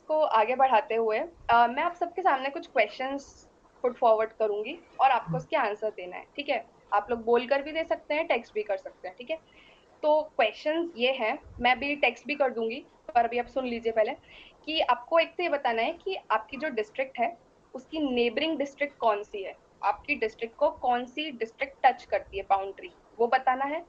को आगे बढ़ाते हुए मैं आप सबके सामने कुछ क्वेश्चंस पुट फॉरवर्ड करूंगी और आपको उसके आंसर देना है, ठीक है? आप लोग बोल कर भी दे सकते हैं, टेक्स्ट भी कर सकते हैं, ठीक है? तो क्वेश्चंस ये हैं, मैं भी टेक्स्ट भी कर दूंगी, पर अभी आप सुन लीजिए पहले कि आपको एक तो ये बताना है कि आपकी जो डिस्ट्रिक्ट है उसकी नेबरिंग डिस्ट्रिक्ट कौन सी है। आपकी डिस्ट्रिक्ट को कौन सी डिस्ट्रिक्ट टच करती है, बाउंड्री, वो बताना है।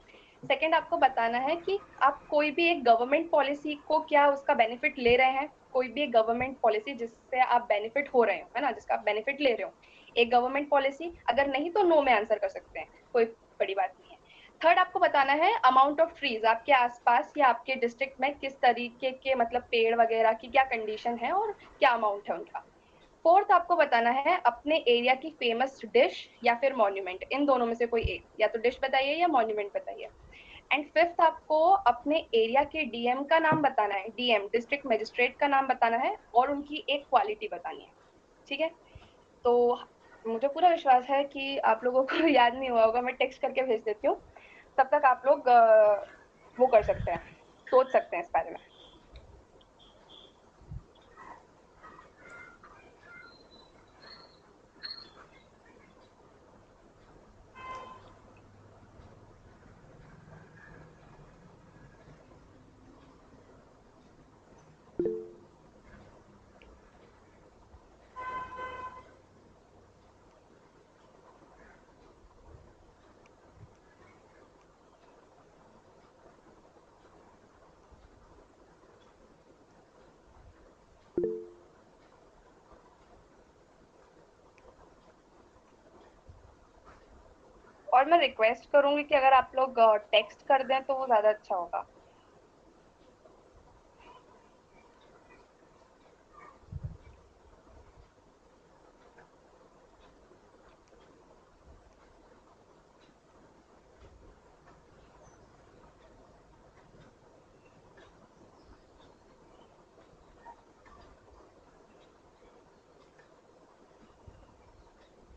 सेकंड, आपको बताना है कि आप कोई भी एक गवर्नमेंट पॉलिसी को क्या उसका बेनिफिट ले रहे हैं, कोई भी एक गवर्नमेंट पॉलिसी जिससे आप बेनिफिट हो रहे हो, है ना, जिसका आप बेनिफिट ले रहे हो, एक गवर्नमेंट पॉलिसी। अगर नहीं तो नो में आंसर कर सकते हैं, कोई बड़ी बात नहीं है। थर्ड, आपको बताना है अमाउंट ऑफ ट्रीज आपके आसपास या आपके डिस्ट्रिक्ट में किस तरीके के मतलब पेड़ वगैरह की क्या कंडीशन है और क्या अमाउंट है उनका। फोर्थ, आपको बताना है अपने एरिया की फेमस डिश या फिर मॉन्यूमेंट, इन दोनों में से कोई एक, या तो डिश बताइए या मॉन्यूमेंट बताइए। एंड फिफ्थ, आपको अपने एरिया के डीएम का नाम बताना है, डीएम डिस्ट्रिक्ट मजिस्ट्रेट का नाम बताना है और उनकी एक क्वालिटी बतानी है, ठीक है? तो मुझे पूरा विश्वास है कि आप लोगों को याद नहीं हुआ होगा, मैं टेक्स्ट करके भेज देती हूँ, तब तक आप लोग वो कर सकते हैं, सोच सकते हैं इस बारे में। और मैं रिक्वेस्ट करूंगी कि अगर आप लोग टेक्स्ट कर दें तो वो ज्यादा अच्छा होगा।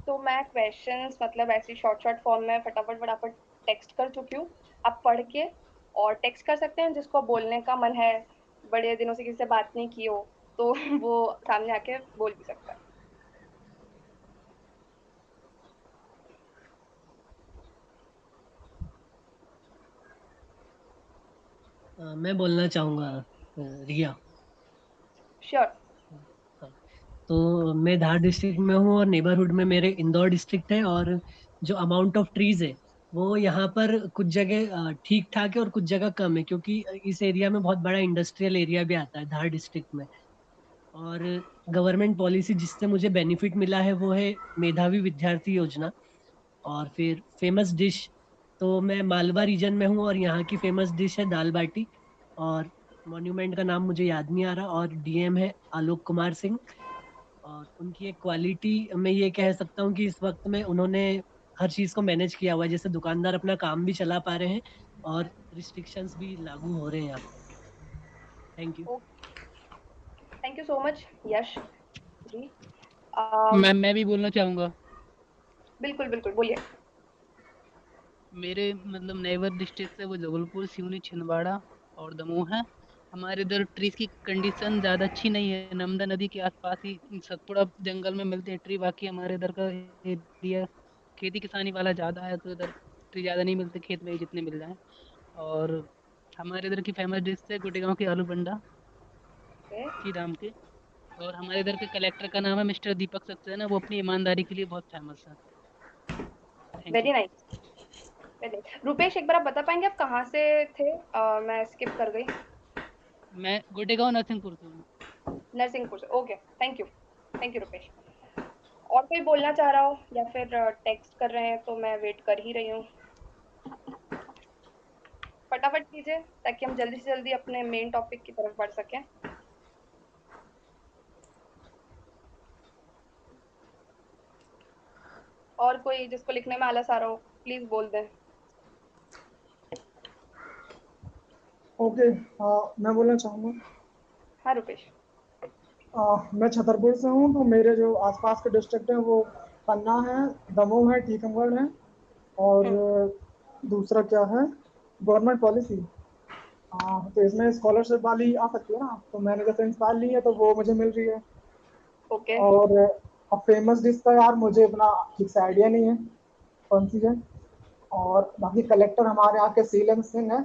तो मैं क्वेश्चंस मतलब ऐसी शॉर्ट शॉर्ट फॉर्म में फटाफट फटाफट टेक्स्ट कर चुकी हूँ। आप पढ़ के और टेक्स्ट कर सकते हैं, जिसको बोलने का मन है, बड़े दिनों से किसी से बात नहीं की हो, तो वो सामने आके बोल भी सकता है। मैं बोलना चाहूँगा रिया। श्योर। हाँ, तो मैं धार डिस्ट्रिक्ट में हूँ और नेबरहुड में मेरे इंदौर डिस्ट्रिक्ट है। और जो अमाउंट ऑफ ट्रीज है वो यहाँ पर कुछ जगह ठीक ठाक है और कुछ जगह कम है, क्योंकि इस एरिया में बहुत बड़ा इंडस्ट्रियल एरिया भी आता है धार डिस्ट्रिक्ट में। और गवर्नमेंट पॉलिसी जिससे मुझे बेनिफिट मिला है वो है मेधावी विद्यार्थी योजना। और फिर फेमस डिश, तो मैं मालवा रीजन में हूँ और यहाँ की फेमस डिश है दाल बाटी। और मॉन्यूमेंट का नाम मुझे याद नहीं आ रहा, और डीएम है आलोक कुमार सिंह। और उनकी एक क्वालिटी मैं ये कह सकता हूँ कि इस वक्त में उन्होंने हर चीज़ को मैनेज किया हुआ है, जैसे दुकानदार अपना काम भी चला पा रहे हैं और रिस्ट्रिक्शंस भी लागू हो रहे हैं यहाँ पे। Thank you. Thank you so much Yash ji. मैं भी बोलना चाहूँगा। बिल्कुल बिल्कुल, बोलिए। मेरे मतलब नेबर डिस्ट्रिक्ट है वो जबलपुर, सिवनी, छिंदवाड़ा और दमोह है। हमारे इधर ट्रीज की कंडीशन ज़्यादा अच्छी नहीं है। नर्मदा नदी के आसपास ही सतपुड़ा जंगल में मिलते हैं ट्री। बाकी हमारे इधर का एरिया खेती किसानी वाला ज़्यादा है, तो इधर ट्री ज़्यादा नहीं मिलते, खेत में ही जितने मिल जाए। और हमारे इधर की फेमस डिश है गुटेगांव की आलू बंडा, की दाम के। और हमारे इधर के कलेक्टर का नाम है मिस्टर दीपक सक्सेना, वो अपनी ईमानदारी के लिए बहुत फेमस है। Thank you. Very nice. Very. Rupesh, एक बार आप बता पाएंगे आप कहाँ से थे? मैं स्किप कर गई। मैं गुटेगांव नरसिंहपुर से हूँ। नरसिंहपुर से, ओके। Thank you Rupesh. और कोई बोलना चाह रहा हो या फिर टेक्स्ट कर रहे हैं तो मैं वेट कर ही रही हूँ। फटाफट कीजिए ताकि हम जल्दी से जल्दी अपने मेन टॉपिक की तरफ बढ़ सकें। और कोई जिसको लिखने में आलस आ रहा हो, प्लीज बोल दें। ओके। मैं बोलना चाहूँगा। हाँ रुपेश। मैं छतरपुर से हूँ, तो मेरे जो आसपास के डिस्ट्रिक्ट हैं वो पन्ना है, दमोह है, टीकमगढ़ है, और हम्म। दूसरा क्या है, गवर्नमेंट पॉलिसी। हाँ, तो इसमें स्कॉलरशिप वाली आ सकती है ना, तो मैंने जैसे इंस्टॉल ली है तो वो मुझे मिल रही है। ओके। और अब फेमस डिश का यार मुझे इतना ठीक से आइडिया नहीं है कौन सी है। और बाकी कलेक्टर हमारे यहाँ के सीएम सिंह है।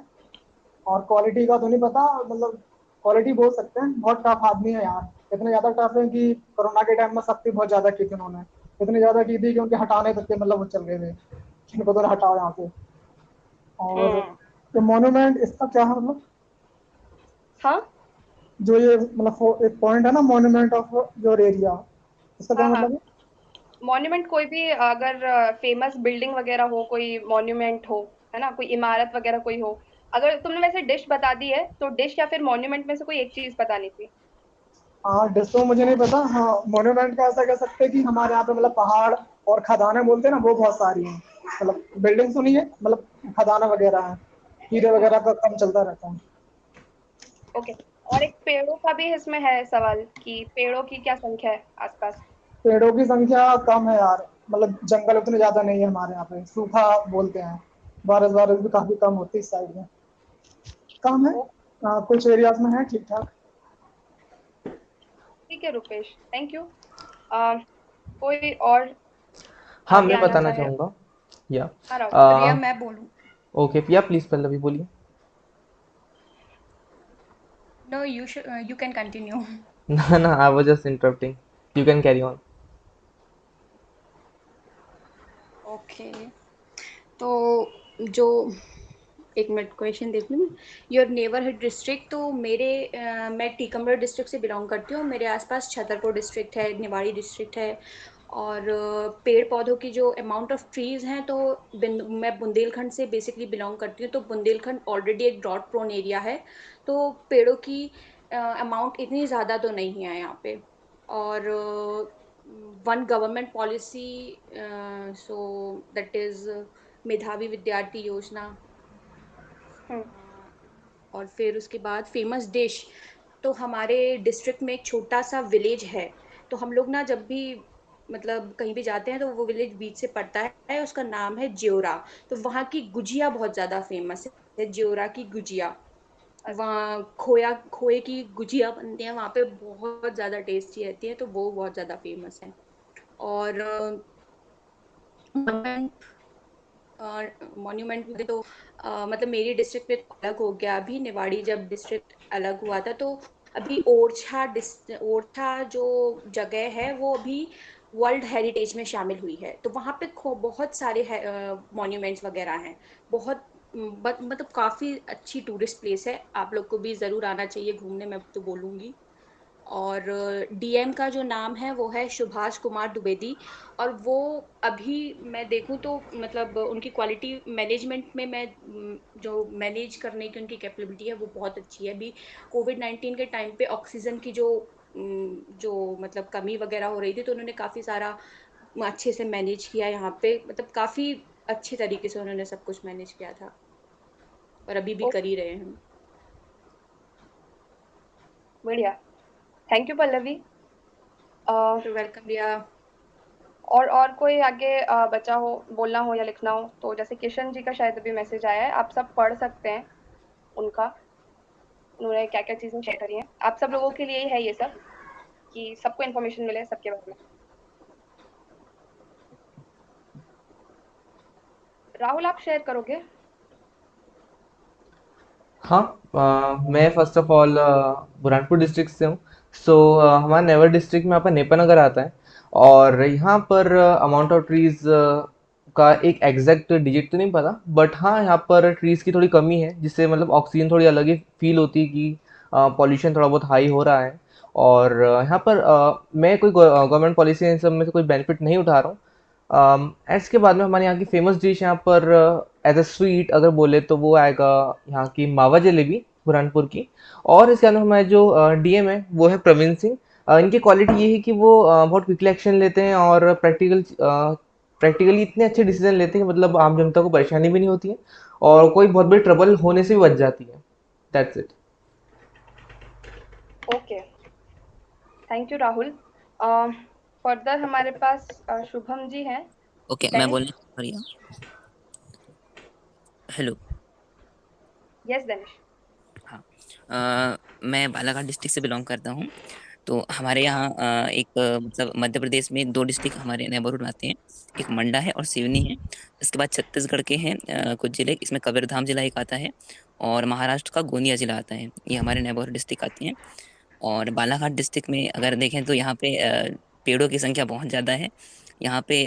और क्वालिटी का तो नहीं पता, मतलब क्वालिटी बोल सकते हैं, बहुत टफ आदमी है यार। इतने ज्यादा टफ है कि कोरोना के टाइम में सख्ती बहुत ज्यादा की थी उन्होंने। इतनी ज्यादा की थी कि उनके हटाने तक के मतलब वो चल गए थे, इनको तो हटाओ यहाँ से। और हम्म। तो मॉन्यूमेंट इसका क्या है मतलब, हाँ जो ये मतलब एक पॉइंट है ना, मॉन्यूमेंट ऑफ योर एरिया, इसका क्या हाँ हाँ। मतलब है? मॉन्यूमेंट कोई भी अगर फेमस बिल्डिंग वगैरह हो, कोई मॉन्यूमेंट हो, है ना, कोई इमारत वगैरह कोई हो। अगर तुमने वैसे डिश बता दी है तो डिश या फिर मॉन्यूमेंट में से कोई एक चीज बतानी थी। हाँ, डिश तो मुझे नहीं पता। हाँ, मॉन्यूमेंट का ऐसा कह सकते हैं कि हमारे यहाँ पे मतलब पहाड़ और खदानें बोलते हैं ना, वो बहुत सारी हैं। मतलब बिल्डिंग तो नहीं है, मतलब खदानें वगैरह हैं, हीरे वगैरह का काम चलता रहता है। ओके। और एक पेड़ों का भी इसमें है सवाल कि पेड़ों की क्या संख्या है आसपास। पेड़ों की संख्या कम है यार, मतलब जंगल उतने ज्यादा नहीं है हमारे यहाँ पे, सूखा बोलते हैं। बारिश बारिश भी काफी कम होती है इस साइड में, कम है। ओ, कुछ एरियाज में है ठीक ठाक। ठीक है रुपेश, थैंक यू। कोई और हाँ, आगे मैं आना बताना चाहे। चाहूँगा। या हाँ राहुल। प्रिया, मैं बोलूं? ओके प्रिया, प्लीज पल्लवी बोलिए। No, you can continue. ना ना, I was just interrupting, you can carry on. Okay, तो जो एक मिनट क्वेश्चन देख लूँ। योर नेबरहुड डिस्ट्रिक्ट, तो मैं टीकमगढ़ डिस्ट्रिक्ट से बिलोंग करती हूँ। मेरे आसपास छतरपुर डिस्ट्रिक्ट है, निवाड़ी डिस्ट्रिक्ट है। और पेड़ पौधों की जो अमाउंट ऑफ ट्रीज हैं, तो मैं बुंदेलखंड से बेसिकली बिलोंग करती हूँ। तो बुंदेलखंड ऑलरेडी एक ड्रॉट प्रोन एरिया है, तो पेड़ों की अमाउंट इतनी ज़्यादा तो नहीं है यहाँ पे। और one government policy, so that is मेधावी विद्यार्थी योजना। हम्म। और फिर उसके बाद फेमस डिश, तो हमारे डिस्ट्रिक्ट में एक छोटा सा विलेज है। तो हम लोग ना जब भी मतलब कहीं भी जाते हैं तो वो विलेज बीच से पड़ता है, उसका नाम है ज्योरा। तो वहाँ की गुजिया बहुत ज़्यादा फेमस है, ज्योरा की गुजिया। अच्छा। वहाँ खोए की गुजिया बनती है वहाँ पे, बहुत ज़्यादा टेस्टी रहती है, तो वो बहुत ज़्यादा फेमस है। और मॉन्यूमेंट में तो मतलब मेरी डिस्ट्रिक्ट में तो अलग हो गया अभी, निवाड़ी जब डिस्ट्रिक्ट अलग हुआ था तो अभी ओरछा जो जगह है वो अभी वर्ल्ड हेरिटेज में शामिल हुई है। तो वहाँ पे बहुत सारे मॉन्यूमेंट्स वगैरह हैं। बहुत मतलब काफ़ी अच्छी टूरिस्ट प्लेस है, आप लोग को भी ज़रूर आना चाहिए घूमने, मैं तो बोलूँगी। और डीएम का जो नाम है वो है सुभाष कुमार द्विवेदी। और वो अभी मैं देखूं तो मतलब उनकी क्वालिटी मैनेजमेंट में जो मैनेज करने की उनकी कैपेबिलिटी है वो बहुत अच्छी है। अभी कोविड-19 के टाइम पे ऑक्सीजन की जो मतलब कमी वगैरह हो रही थी, तो उन्होंने काफ़ी सारा अच्छे से मैनेज किया यहाँ पे, मतलब काफ़ी अच्छे तरीके से उन्होंने सब कुछ मैनेज किया था, और अभी भी ओ, कर ही रहे हैं। बढ़िया। Thank you Pallavi. Uh, welcome Riya. और कोई आगे बचा हो, बोलना हो या लिखना हो तो, जैसे किशन जी का शायद अभी मैसेज आया है, आप सब पढ़ सकते हैं उनका। उन्होंने क्या क्या चीजें शेयर करी हैं, आप सब लोगों के लिए ही है ये सब, कि सबको इन्फॉर्मेशन मिले सबके बारे में। राहुल आप शेयर करोगे। हाँ, मैं first of all Burhanpur district से हूँ। सो हमारा नेवर डिस्ट्रिक्ट में यहाँ पर नेपानगर आता है। और यहाँ पर अमाउंट ऑफ ट्रीज का एक एग्जैक्ट डिजिट तो नहीं पता, बट हाँ यहाँ पर ट्रीज की थोड़ी कमी है, जिससे मतलब ऑक्सीजन थोड़ी अलग ही फील होती है कि पॉल्यूशन थोड़ा बहुत हाई हो रहा है। और यहाँ पर मैं कोई गवर्नमेंट पॉलिसी इन सब में से कोई बेनिफिट नहीं उठा रहा हूँ। इसके बाद में हमारे यहाँ की फेमस डिश यहाँ पर एज अ स्वीट अगर बोले तो वो आएगा यहाँ की मावा जलेबी बुरहानपुर की। और इसके अंदर हमारे जो डीएम है वो है प्रवीण सिंह। इनकी क्वालिटी ये है कि वो बहुत क्विकली एक्शन लेते हैं और प्रैक्टिकली इतने अच्छे डिसीजन लेते हैं कि मतलब आम जनता को परेशानी भी नहीं होती है और कोई बहुत बड़ी ट्रबल होने से भी बच जाती है। That's it. Okay, thank you Rahul. Further हमारे पास शुभम जी हैं। ओके, मैं डेनिश। बोलने बढ़िया। हेलो। Yes Danish. मैं बालाघाट डिस्ट्रिक्ट से बिलोंग करता हूँ। तो हमारे यहाँ मतलब मध्य प्रदेश में 2 डिस्ट्रिक्ट हमारे नेबरहुड में आते हैं। एक मंडा है और सिवनी है। इसके बाद छत्तीसगढ़ के हैं कुछ ज़िले, इसमें कबीरधाम ज़िला एक आता है और महाराष्ट्र का गोंदिया ज़िला आता है। ये हमारे नेबरहुड डिस्ट्रिक्ट आते हैं। और बालाघाट डिस्ट्रिक्ट में अगर देखें तो यहाँ पे पेड़ों की संख्या बहुत ज़्यादा है। यहाँ पे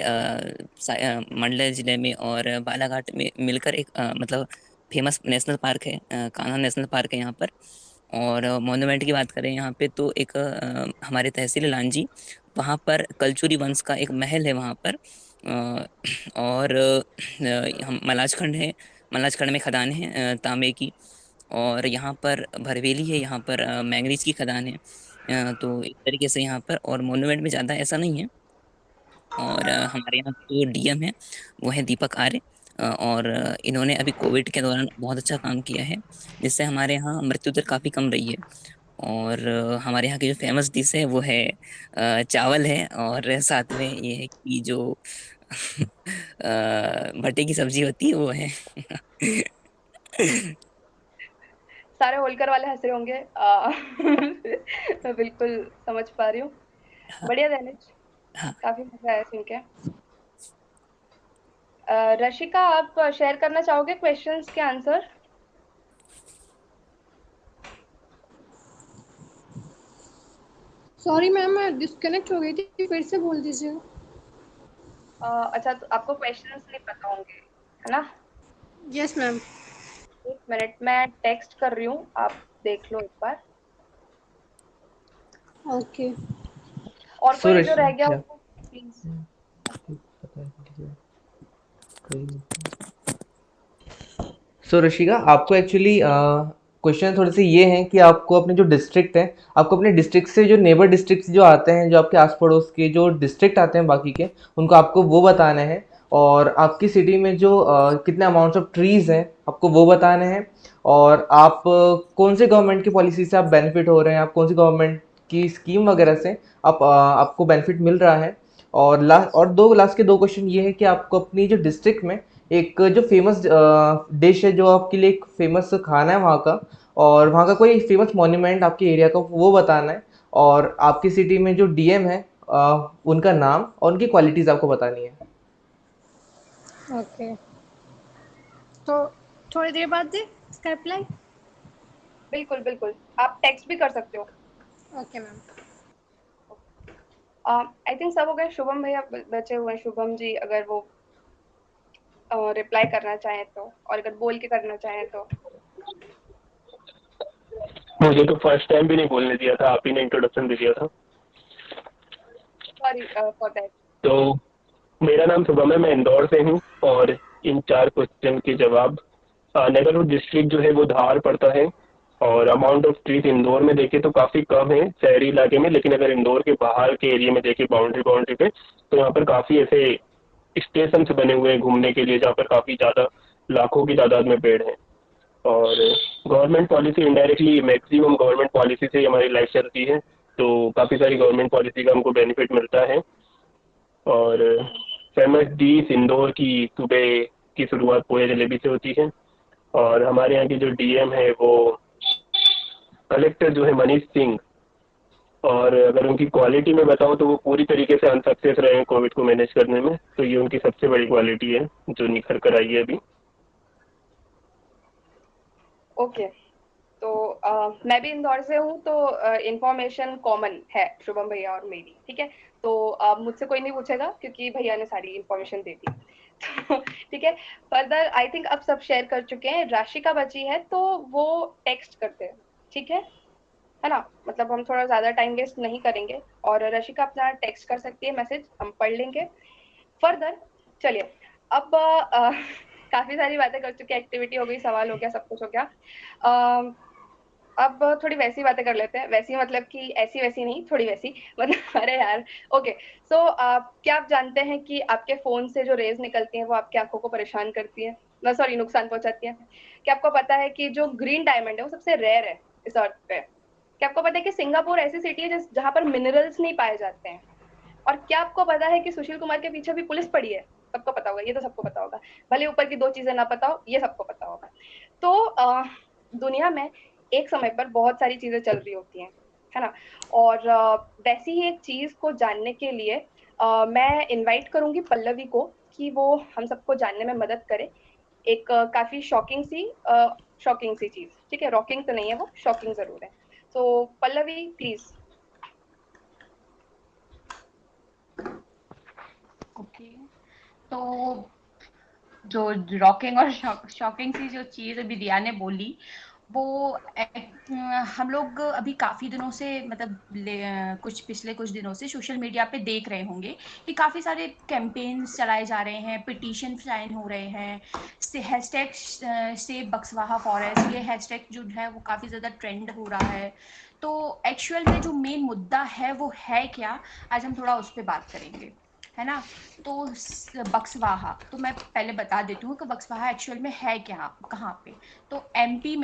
मंडला ज़िले में और बालाघाट में मिलकर एक मतलब फेमस नेशनल पार्क है, कान्हा नेशनल पार्क है यहाँ पर। और मॉन्यूमेंट की बात करें यहाँ पे तो एक हमारे तहसील लांजी, वहाँ पर कलचुरी वंश का एक महल है वहाँ पर। और हम मलाजखंड है, मलाजखंड में खदान है तांबे की। और यहाँ पर भरवेली है, यहाँ पर मैंगनीज की खदान है। तो इस तरीके से यहाँ पर और मॉन्यूमेंट में ज़्यादा ऐसा नहीं है। और हमारे यहाँ के जो डीएम है वो है दीपक आर्य। और इन्होंने अभी कोविड के दौरान बहुत अच्छा काम किया है, जिससे हमारे यहाँ मृत्यु दर काफ़ी कम रही है। और हमारे यहाँ की जो फेमस डिश है वो है चावल है, और साथ में ये है कि जो भट्टे की सब्जी होती है वो है। सारे होलकर वाले हंस रहे होंगे। मैं बिल्कुल समझ पा रही हूँ। बढ़िया दैनिश, हाँ। काफी मजा आया सुन के। रशिका, आप शेयर करना चाहोगे क्वेश्चंस के आंसर? सॉरी मैम, मैं डिस्कनेक्ट हो गई थी, फिर से बोल दीजिए। अच्छा, तो आपको क्वेश्चंस नहीं पता होंगे, है ना? Yes ma'am. एक मिनट, मैं टेक्स्ट कर रही हूँ, आप देख लो एक बार। ओके। और कोई जो सुरेश, रह गया क्या हो प्लीज। सो ऋषिका, आपको एक्चुअली क्वेश्चन थोड़े से ये हैं कि आपको अपने जो डिस्ट्रिक्ट है, आपको अपने डिस्ट्रिक्ट से जो नेबर डिस्ट्रिक्ट जो आते हैं, जो आपके आस पड़ोस के जो डिस्ट्रिक्ट आते हैं बाकी के, उनको आपको वो बताने हैं। और आपकी सिटी में जो कितने अमाउंट्स ऑफ ट्रीज हैं आपको वो बताने हैं। और आप कौन से गवर्नमेंट की पॉलिसी से आप बेनिफिट हो रहे हैं, आप कौन सी गवर्नमेंट की स्कीम वगैरह से आपको बेनिफिट मिल रहा है। और लास्ट के 2 क्वेश्चन ये है कि आपको अपनी जो डिस्ट्रिक्ट में एक जो फेमस डिश है, जो आपके लिए एक फेमस खाना है वहाँ का, और वहाँ का कोई फेमस मॉन्यूमेंट आपके एरिया का वो बताना है। और आपकी सिटी में जो डीएम है उनका नाम और उनकी क्वालिटीज़ आपको बतानी है। ओके, तो थोड़ी देर बाद दे इसका रिप्लाई। बिल्कुल बिल्कुल, आप टेक्स्ट भी कर सकते हो। Okay ma'am. आई थिंक सब हो गए। शुभम भैया बचे हुए हैं। शुभम जी अगर वो रिप्लाई करना चाहें तो, और अगर बोल के करना चाहें तो। मुझे तो फर्स्ट टाइम भी नहीं बोलने दिया था, आप ही ने इंट्रोडक्शन दे दिया था। Sorry for that. तो मेरा नाम शुभम है, मैं इंदौर से हूँ। और इन 4 क्वेश्चन के जवाब, नेबरहुड डिस्ट्रिक्ट जो है वो धार पड़ता है। और अमाउंट ऑफ ट्रीज इंदौर में देखें तो काफ़ी कम है शहरी इलाके में, लेकिन अगर इंदौर के बाहर के एरिया में देखें बाउंड्री पे, तो यहाँ पर काफ़ी ऐसे स्टेशन बने हुए हैं घूमने के लिए, जहाँ पर काफ़ी ज़्यादा लाखों की तादाद में पेड़ हैं। और government policy indirectly maximum government policy से ही हमारी लाइफ चलती है, तो काफ़ी सारी गवर्नमेंट पॉलिसी का हमको बेनिफिट मिलता है। और फेमस डिश इंदौर की सुबह की शुरुआत पोहे जलेबी से होती है। और हमारे यहाँ के जो डीएम है वो कलेक्टर जो है मनीष सिंह। और अगर उनकी क्वालिटी में बताऊँ तो वो पूरी तरीके से अनसक्सेस रहे हैं कोविड को मैनेज करने में, तो ये उनकी सबसे बड़ी क्वालिटी है जो निखर कर आई है अभी। ओके, तो मैं भी इंदौर से हूँ, तो इंफॉर्मेशन कॉमन है शुभम भैया और मेरी, ठीक है। तो मुझसे कोई नहीं पूछेगा क्योंकि भैया ने सारी इंफॉर्मेशन दे दी। तो ठीक है, फर्दर आई थिंक अब सब शेयर कर चुके हैं। राशिका बची है तो वो टेक्स्ट करते हैं, ठीक है ना? मतलब हम थोड़ा ज्यादा टाइम वेस्ट नहीं करेंगे, और रशिका अपना टेक्स्ट कर सकती है मैसेज, हम पढ़ लेंगे फर्दर। चलिए, अब काफी सारी बातें कर चुके हैं, एक्टिविटी हो गई, सवाल हो गया, सब कुछ हो गया। अब थोड़ी वैसी बातें कर लेते हैं। वैसी मतलब कि ऐसी वैसी नहीं, थोड़ी वैसी मतलब अरे यार। ओके, सो क्या आप जानते हैं कि आपके फोन से जो रेज निकलती हैं वो आपकी आंखों को परेशान करती है, सॉरी नुकसान पहुंचाती है? क्या आपको पता है कि जो ग्रीन डायमंड है वो सबसे रेयर है इस अर्थ पे? क्या आपको पता है कि सिंगापुर ऐसी सिटी है जहाँ पर मिनरल्स नहीं पाए जाते हैं? और क्या आपको पता है कि सुशील कुमार के पीछे भी पुलिस पड़ी है? सबको पता होगा, ये तो सबको पता होगा। भले ऊपर की 2 चीजें ना पता हो, ये सबको पता होगा। तो दुनिया में एक समय पर बहुत सारी चीजें चल रही होती हैं, है ना। और वैसी ही एक चीज को जानने के लिए मैं इनवाइट करूंगी पल्लवी को कि वो हम सबको जानने में मदद करे। एक काफी शॉकिंग सी चीज, ठीक है, रॉकिंग तो नहीं है वो, शॉकिंग जरूर है। तो पल्लवी प्लीज। ओके, तो जो रॉकिंग और शॉकिंग सी जो चीज अभी दिया ने बोली, वो हम लोग अभी काफी दिनों से मतलब कुछ पिछले कुछ दिनों से सोशल मीडिया पे देख रहे होंगे कि काफी सारे कैंपेन्स चलाए जा रहे हैं, पिटीशन साइन हो रहे हैं, से हैशटैग से बक्सवाहा फॉरेस्ट, ये हैशटैग जो है वो काफी ज्यादा ट्रेंड हो रहा है। तो एक्चुअल में जो मेन मुद्दा है वो है क्या, आज हम थोड़ा उस पर बात करेंगे, है ना। तो बक्सवाहा, तो मैं पहले बता देती हूँ कि बक्सवाहा एक्चुअल में है क्या, कहाँ पे। तो एमपी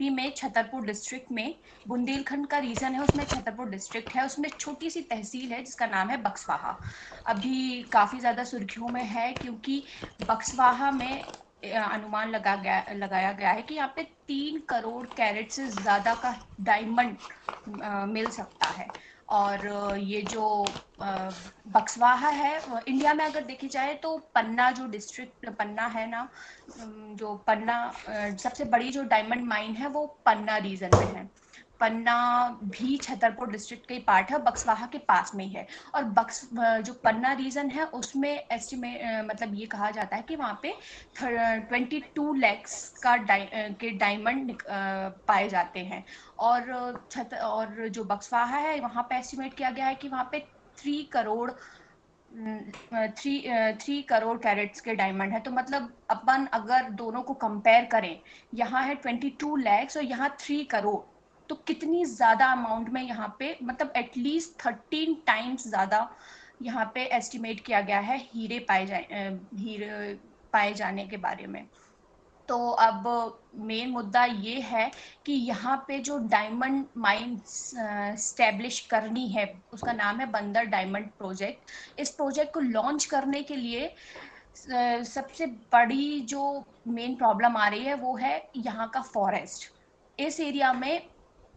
में छतरपुर डिस्ट्रिक्ट में बुंदेलखंड का रीजन है, उसमें छतरपुर डिस्ट्रिक्ट है, उसमें छोटी सी तहसील है जिसका नाम है बक्सवाहा। अभी काफ़ी ज़्यादा सुर्खियों में है क्योंकि बक्सवाहा में अनुमान लगाया गया है कि यहाँ पे 3 करोड़ कैरेट से ज़्यादा का डायमंड मिल सकता है। और ये जो बक्सवाहा है, इंडिया में अगर देखी जाए तो पन्ना जो डिस्ट्रिक्ट पन्ना है ना, जो पन्ना सबसे बड़ी जो डायमंड माइन है वो पन्ना रीजन में है। पन्ना भी छतरपुर डिस्ट्रिक्ट का ही पार्ट है, बक्सवाहा के पास में ही है। और जो पन्ना रीजन है उसमें एस्टिमेट मतलब ये कहा जाता है कि वहाँ पे 22 लैक्स के डायमंड पाए जाते हैं। और जो बक्सवाहा है वहाँ पे एस्टिमेट किया गया है कि वहाँ पे 3 करोड़ कैरेट्स के डायमंड है। तो मतलब अपन अगर दोनों को कंपेयर करें, यहाँ है 22 लैक्स और यहाँ 3 करोड़, तो कितनी ज्यादा अमाउंट में यहाँ पे मतलब एटलीस्ट 13 टाइम्स ज्यादा यहाँ पे एस्टिमेट किया गया है हीरे पाए जाने के बारे में। तो अब मेन मुद्दा ये है कि यहाँ पे जो डायमंड माइन स्टैब्लिश करनी है, उसका नाम है बंदर डायमंड प्रोजेक्ट। इस प्रोजेक्ट को लॉन्च करने के लिए सबसे बड़ी जो मेन प्रॉब्लम आ रही है वो है यहाँ का फॉरेस्ट। इस एरिया में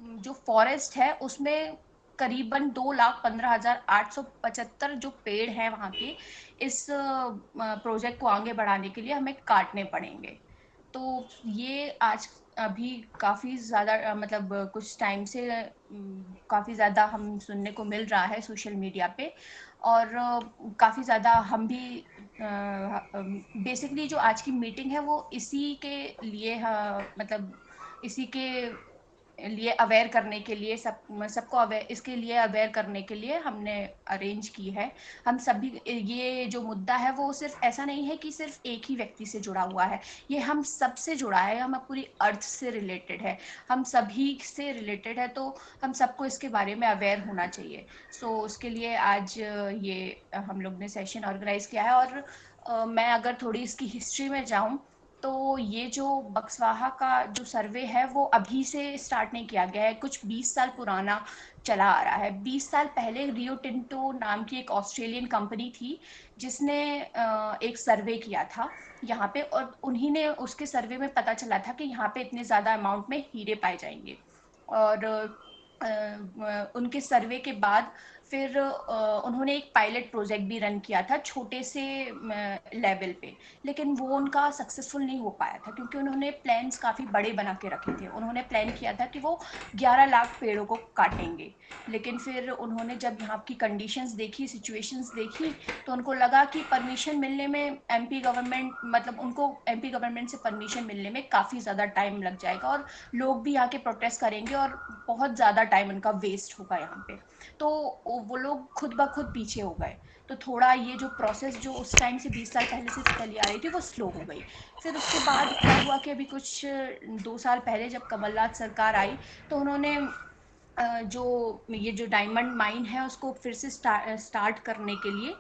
जो फॉरेस्ट है उसमें करीबन 2,15,875 जो पेड़ हैं वहाँ के, इस प्रोजेक्ट को आगे बढ़ाने के लिए हमें काटने पड़ेंगे। तो ये आज अभी काफ़ी ज़्यादा मतलब कुछ टाइम से काफ़ी ज़्यादा हम सुनने को मिल रहा है सोशल मीडिया पे। और काफ़ी ज़्यादा हम भी बेसिकली जो आज की मीटिंग है वो इसी के लिए मतलब इसी के लिए अवेयर करने के लिए सबको अवेयर इसके लिए अवेयर करने के लिए हमने अरेंज की है। हम सभी, ये जो मुद्दा है वो सिर्फ ऐसा नहीं है कि सिर्फ एक ही व्यक्ति से जुड़ा हुआ है, ये हम सबसे जुड़ा है, हम पूरी अर्थ से रिलेटेड है, हम सभी से रिलेटेड है। तो हम सबको इसके बारे में अवेयर होना चाहिए। सो उसके लिए आज ये हम लोग ने सेशन ऑर्गेनाइज किया है। और मैं अगर थोड़ी इसकी हिस्ट्री में जाऊं तो ये जो बक्सवाहा का जो सर्वे है वो अभी से स्टार्ट नहीं किया गया है, कुछ 20 साल पुराना चला आ रहा है। 20 साल पहले रियो टिंटो नाम की एक ऑस्ट्रेलियन कंपनी थी जिसने एक सर्वे किया था यहाँ पे, और उन्हीं ने उसके सर्वे में पता चला था कि यहाँ पे इतने ज़्यादा अमाउंट में हीरे पाए जाएंगे। और उनके सर्वे के बाद फिर उन्होंने एक पायलट प्रोजेक्ट भी रन किया था छोटे से लेवल पे, लेकिन वो उनका सक्सेसफुल नहीं हो पाया था क्योंकि उन्होंने प्लान्स काफ़ी बड़े बना के रखे थे। उन्होंने प्लान किया था कि वो 11 लाख पेड़ों को काटेंगे, लेकिन फिर उन्होंने जब यहाँ की कंडीशंस देखी, सिचुएशंस देखी, तो उनको लगा कि परमिशन मिलने में एमपी गवर्नमेंट मतलब उनको एमपी गवर्नमेंट से परमिशन मिलने में काफ़ी ज़्यादा टाइम लग जाएगा और लोग भी यहाँ के प्रोटेस्ट करेंगे और बहुत ज़्यादा टाइम उनका वेस्ट होगा यहाँ पे। तो वो लोग खुद ब खुद पीछे हो गए। तो थोड़ा ये जो प्रोसेस जो उस टाइम से 20 साल पहले से चली आ रही थी वो स्लो हो गई। फिर उसके बाद क्या हुआ कि अभी कुछ 2 साल पहले जब कमलनाथ सरकार आई तो उन्होंने जो ये जो डायमंड माइन है उसको फिर से स्टार्ट करने के लिए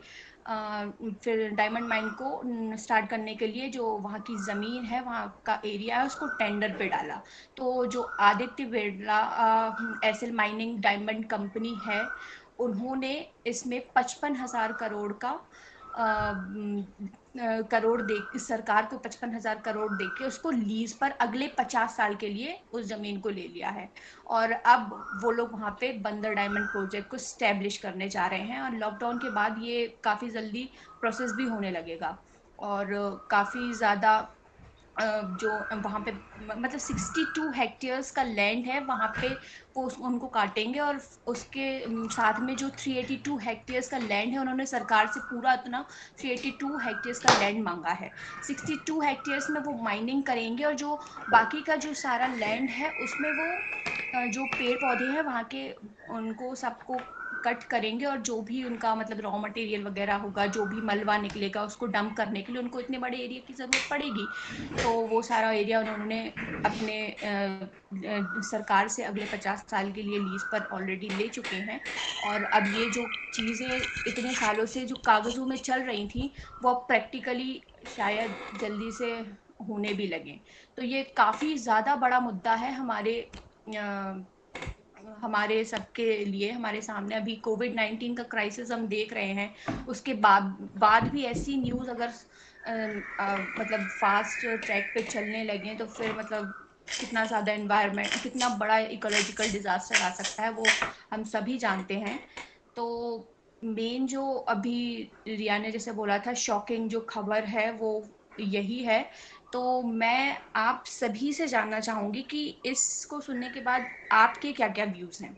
फिर डायमंड माइन को स्टार्ट करने के लिए जो वहाँ की ज़मीन है, वहाँ का एरिया है, उसको टेंडर पे डाला। तो जो Aditya Birla SL mining diamond company है, उन्होंने इसमें 55,000 करोड़ का करोड़ दे, सरकार को 55,000 करोड़ दे के उसको लीज पर अगले 50 साल के लिए उस जमीन को ले लिया है। और अब वो लोग वहाँ पे बंदर डायमंड प्रोजेक्ट को स्टैब्लिश करने जा रहे हैं, और लॉकडाउन के बाद ये काफ़ी जल्दी प्रोसेस भी होने लगेगा। और काफ़ी ज़्यादा जो वहाँ पे मतलब 62 हेक्टेयर्स का लैंड है वहाँ पे, वो उनको काटेंगे। और उसके साथ में जो 382 हेक्टेयर्स का लैंड है, उन्होंने सरकार से पूरा इतना 382 हेक्टेयर्स का लैंड मांगा है। 62 हेक्टेयर्स में वो माइनिंग करेंगे, और जो बाकी का जो सारा लैंड है उसमें वो जो पेड़ पौधे हैं वहाँ के, उनको सबको कट करेंगे, और जो भी उनका मतलब रॉ मटेरियल वगैरह होगा, जो भी मलबा निकलेगा, उसको डंप करने के लिए उनको इतने बड़े एरिया की ज़रूरत पड़ेगी। तो वो सारा एरिया उन्होंने अपने सरकार से अगले 50 साल के लिए लीज पर ऑलरेडी ले चुके हैं। और अब ये जो चीज़ें इतने सालों से जो कागज़ों में चल रही थी, वो अब प्रैक्टिकली शायद जल्दी से होने भी लगे। तो ये काफ़ी ज़्यादा बड़ा मुद्दा है हमारे सबके लिए। हमारे सामने अभी कोविड-19 का क्राइसिस हम देख रहे हैं, उसके बाद भी ऐसी न्यूज़ अगर मतलब फास्ट ट्रैक पे चलने लगे तो फिर मतलब कितना ज़्यादा एनवायरनमेंट, कितना बड़ा इकोलॉजिकल डिज़ास्टर आ सकता है, वो हम सभी जानते हैं। तो मेन जो अभी रिया ने जैसे बोला था, शॉकिंग जो खबर है वो यही है। तो मैं आप सभी से जानना चाहूँगी कि इसको सुनने के बाद आपके क्या-क्या व्यूज़ हैं?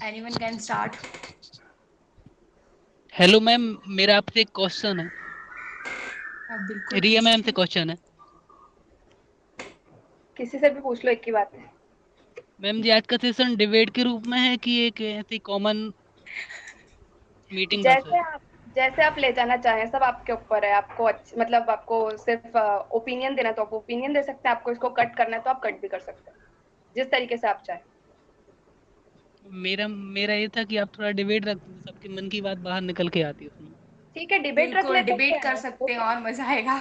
Anyone can start. Hello ma'am, मेरा आपसे एक क्वेश्चन है। बिल्कुल रिया मैम से पूछिए। क्वेश्चन है। किसी से भी पूछ लो, एक ही बात है। मैम जी, आज का सेशन डिबेट के रूप में है कि एक ऐसी कॉमन मीटिंग बस है? जैसे आप ले जाना चाहें, सब आपके ऊपर है। आपको मतलब आपको सिर्फ ओपिनियन देना तो आप ओपिनियन दे सकते हैं, आपको इसको कट करना है तो आप कट भी कर सकते हैं, जिस तरीके से आप चाहें। मेरा ये था कि आप थोड़ा डिबेट रख दो, सबके मन की बात बाहर निकल के आती है उसमें। ठीक है, डिबेट रख बिल्कुल लेते डिबेट कर हैं। सकते हैं और मजा आएगा।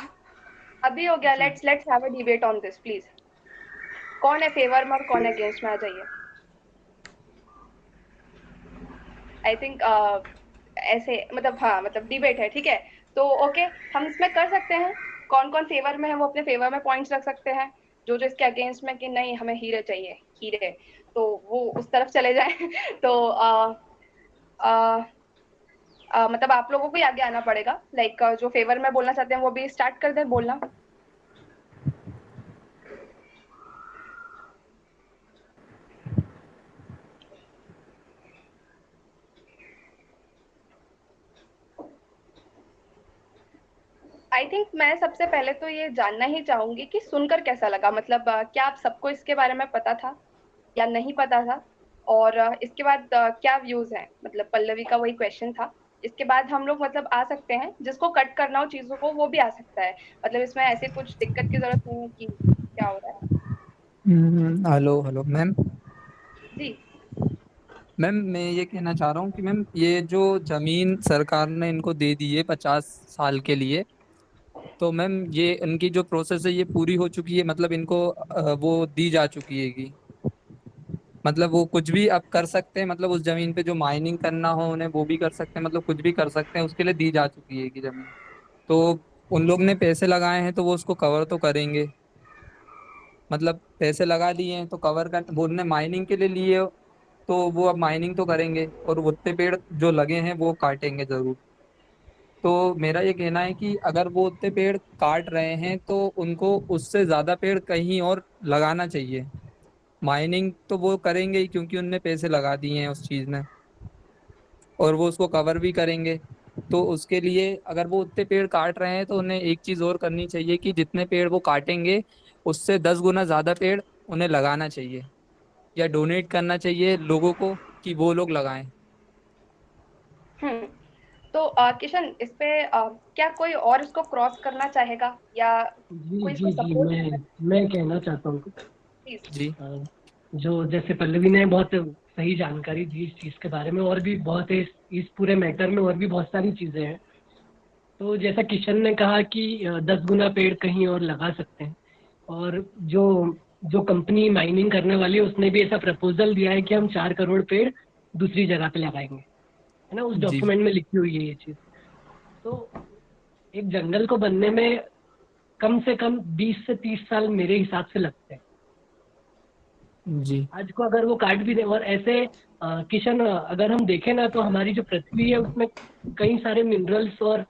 अभी हो गया, जी। Let's have a debate on this please. कौन है फेवर में और कौन है अगेंस्ट में, आ जाइए। आई थिंक ऐसे मतलब, हाँ मतलब डिबेट है, ठीक है। तो ओके, हम इसमें कर सकते हैं। कौन कौन फेवर में है वो अपने फेवर में पॉइंट्स रख सकते हैं, जो जो इसके अगेंस्ट में कि नहीं हमें हीरे चाहिए, हीरे, तो वो उस तरफ चले जाए। तो मतलब आप लोगों को ही आगे आना पड़ेगा। लाइक जो फेवर में बोलना चाहते हैं वो भी स्टार्ट कर दें बोलना। आई थिंक मैं सबसे पहले तो ये जानना ही चाहूंगी कि सुनकर कैसा लगा। मतलब क्या आप सबको इसके बारे में पता था या नहीं पता था, और इसके बाद क्या व्यूज हैं। मतलब पल्लवी का वही क्वेश्चन था। इसके बाद हम लोग मतलब आ सकते हैं, जिसको कट करना हो चीजों को वो भी आ सकता है। मतलब इसमें ऐसे कुछ दिक्कत की जरूरत नहीं है कि क्या हो रहा है। Hello hello ma'am. जी। मैम मैं ये कहना चाह रहा हूँ कि मैम ये जो जमीन सरकार ने इनको दे दी है 50 साल के लिए, तो मैम ये इनकी जो प्रोसेस है ये पूरी हो चुकी है, मतलब इनको वो दी जा चुकी है कि मतलब वो कुछ भी अब कर सकते हैं, मतलब उस जमीन पे जो माइनिंग करना हो उन्हें वो भी कर सकते हैं, मतलब कुछ भी कर सकते हैं, उसके लिए दी जा चुकी है कि जमीन। तो उन लोग ने पैसे लगाए हैं तो वो उसको कवर तो करेंगे, मतलब पैसे लगा दिए हैं तो कवर कर, वो उन्होंने माइनिंग के लिए लिए तो वो अब माइनिंग तो करेंगे और उतने पेड़ जो लगे हैं वो काटेंगे जरूर। तो मेरा ये कहना है कि अगर वो उतने पेड़ काट रहे हैं तो उनको उससे ज्यादा पेड़ कहीं और लगाना चाहिए। माइनिंग तो वो करेंगे ही क्योंकि उनने पैसे लगा दिए हैं उस चीज में, और वो उसको कवर भी करेंगे। तो उसके लिए अगर वो उतने पेड़ काट रहे हैं तो उन्हें एक चीज और करनी चाहिए कि जितने पेड़ वो काटेंगे उससे 10 गुना ज्यादा पेड़ उन्हें लगाना चाहिए, या डोनेट करना चाहिए लोगों को कि वो लोग लगाएं। हम्म। तो किशन, इस पे क्या कोई और इसको क्रॉस करना चाहेगा या जी कोई इसको जी जी, सपोर्ट करना मैं कहना चाहता हूँ कुछ। प्लीज। जी। जो जैसे पल्लवी ने बहुत सही जानकारी दी इस चीज़ के बारे में, और भी बहुत है इस पूरे मैटर में, और भी बहुत सारी चीज़ें हैं। तो जैसा किशन ने कहा कि 10 गुना पेड़ कहीं और लगा सकते हैं, और जो जो कंपनी माइनिंग करने वाली है उसने भी ऐसा प्रपोजल दिया है कि हम 4 करोड़ पेड़ दूसरी जगह पे लगाएंगे, है ना, उस जी डॉक्यूमेंट में लिखी हुई है ये चीज़। तो एक जंगल को बनने में कम से कम 20 से 30 साल मेरे हिसाब से लगते हैं। जी आज को अगर वो काट भी दे, और ऐसे किशन अगर हम देखें ना तो हमारी जो पृथ्वी है उसमें कई सारे मिनरल्स और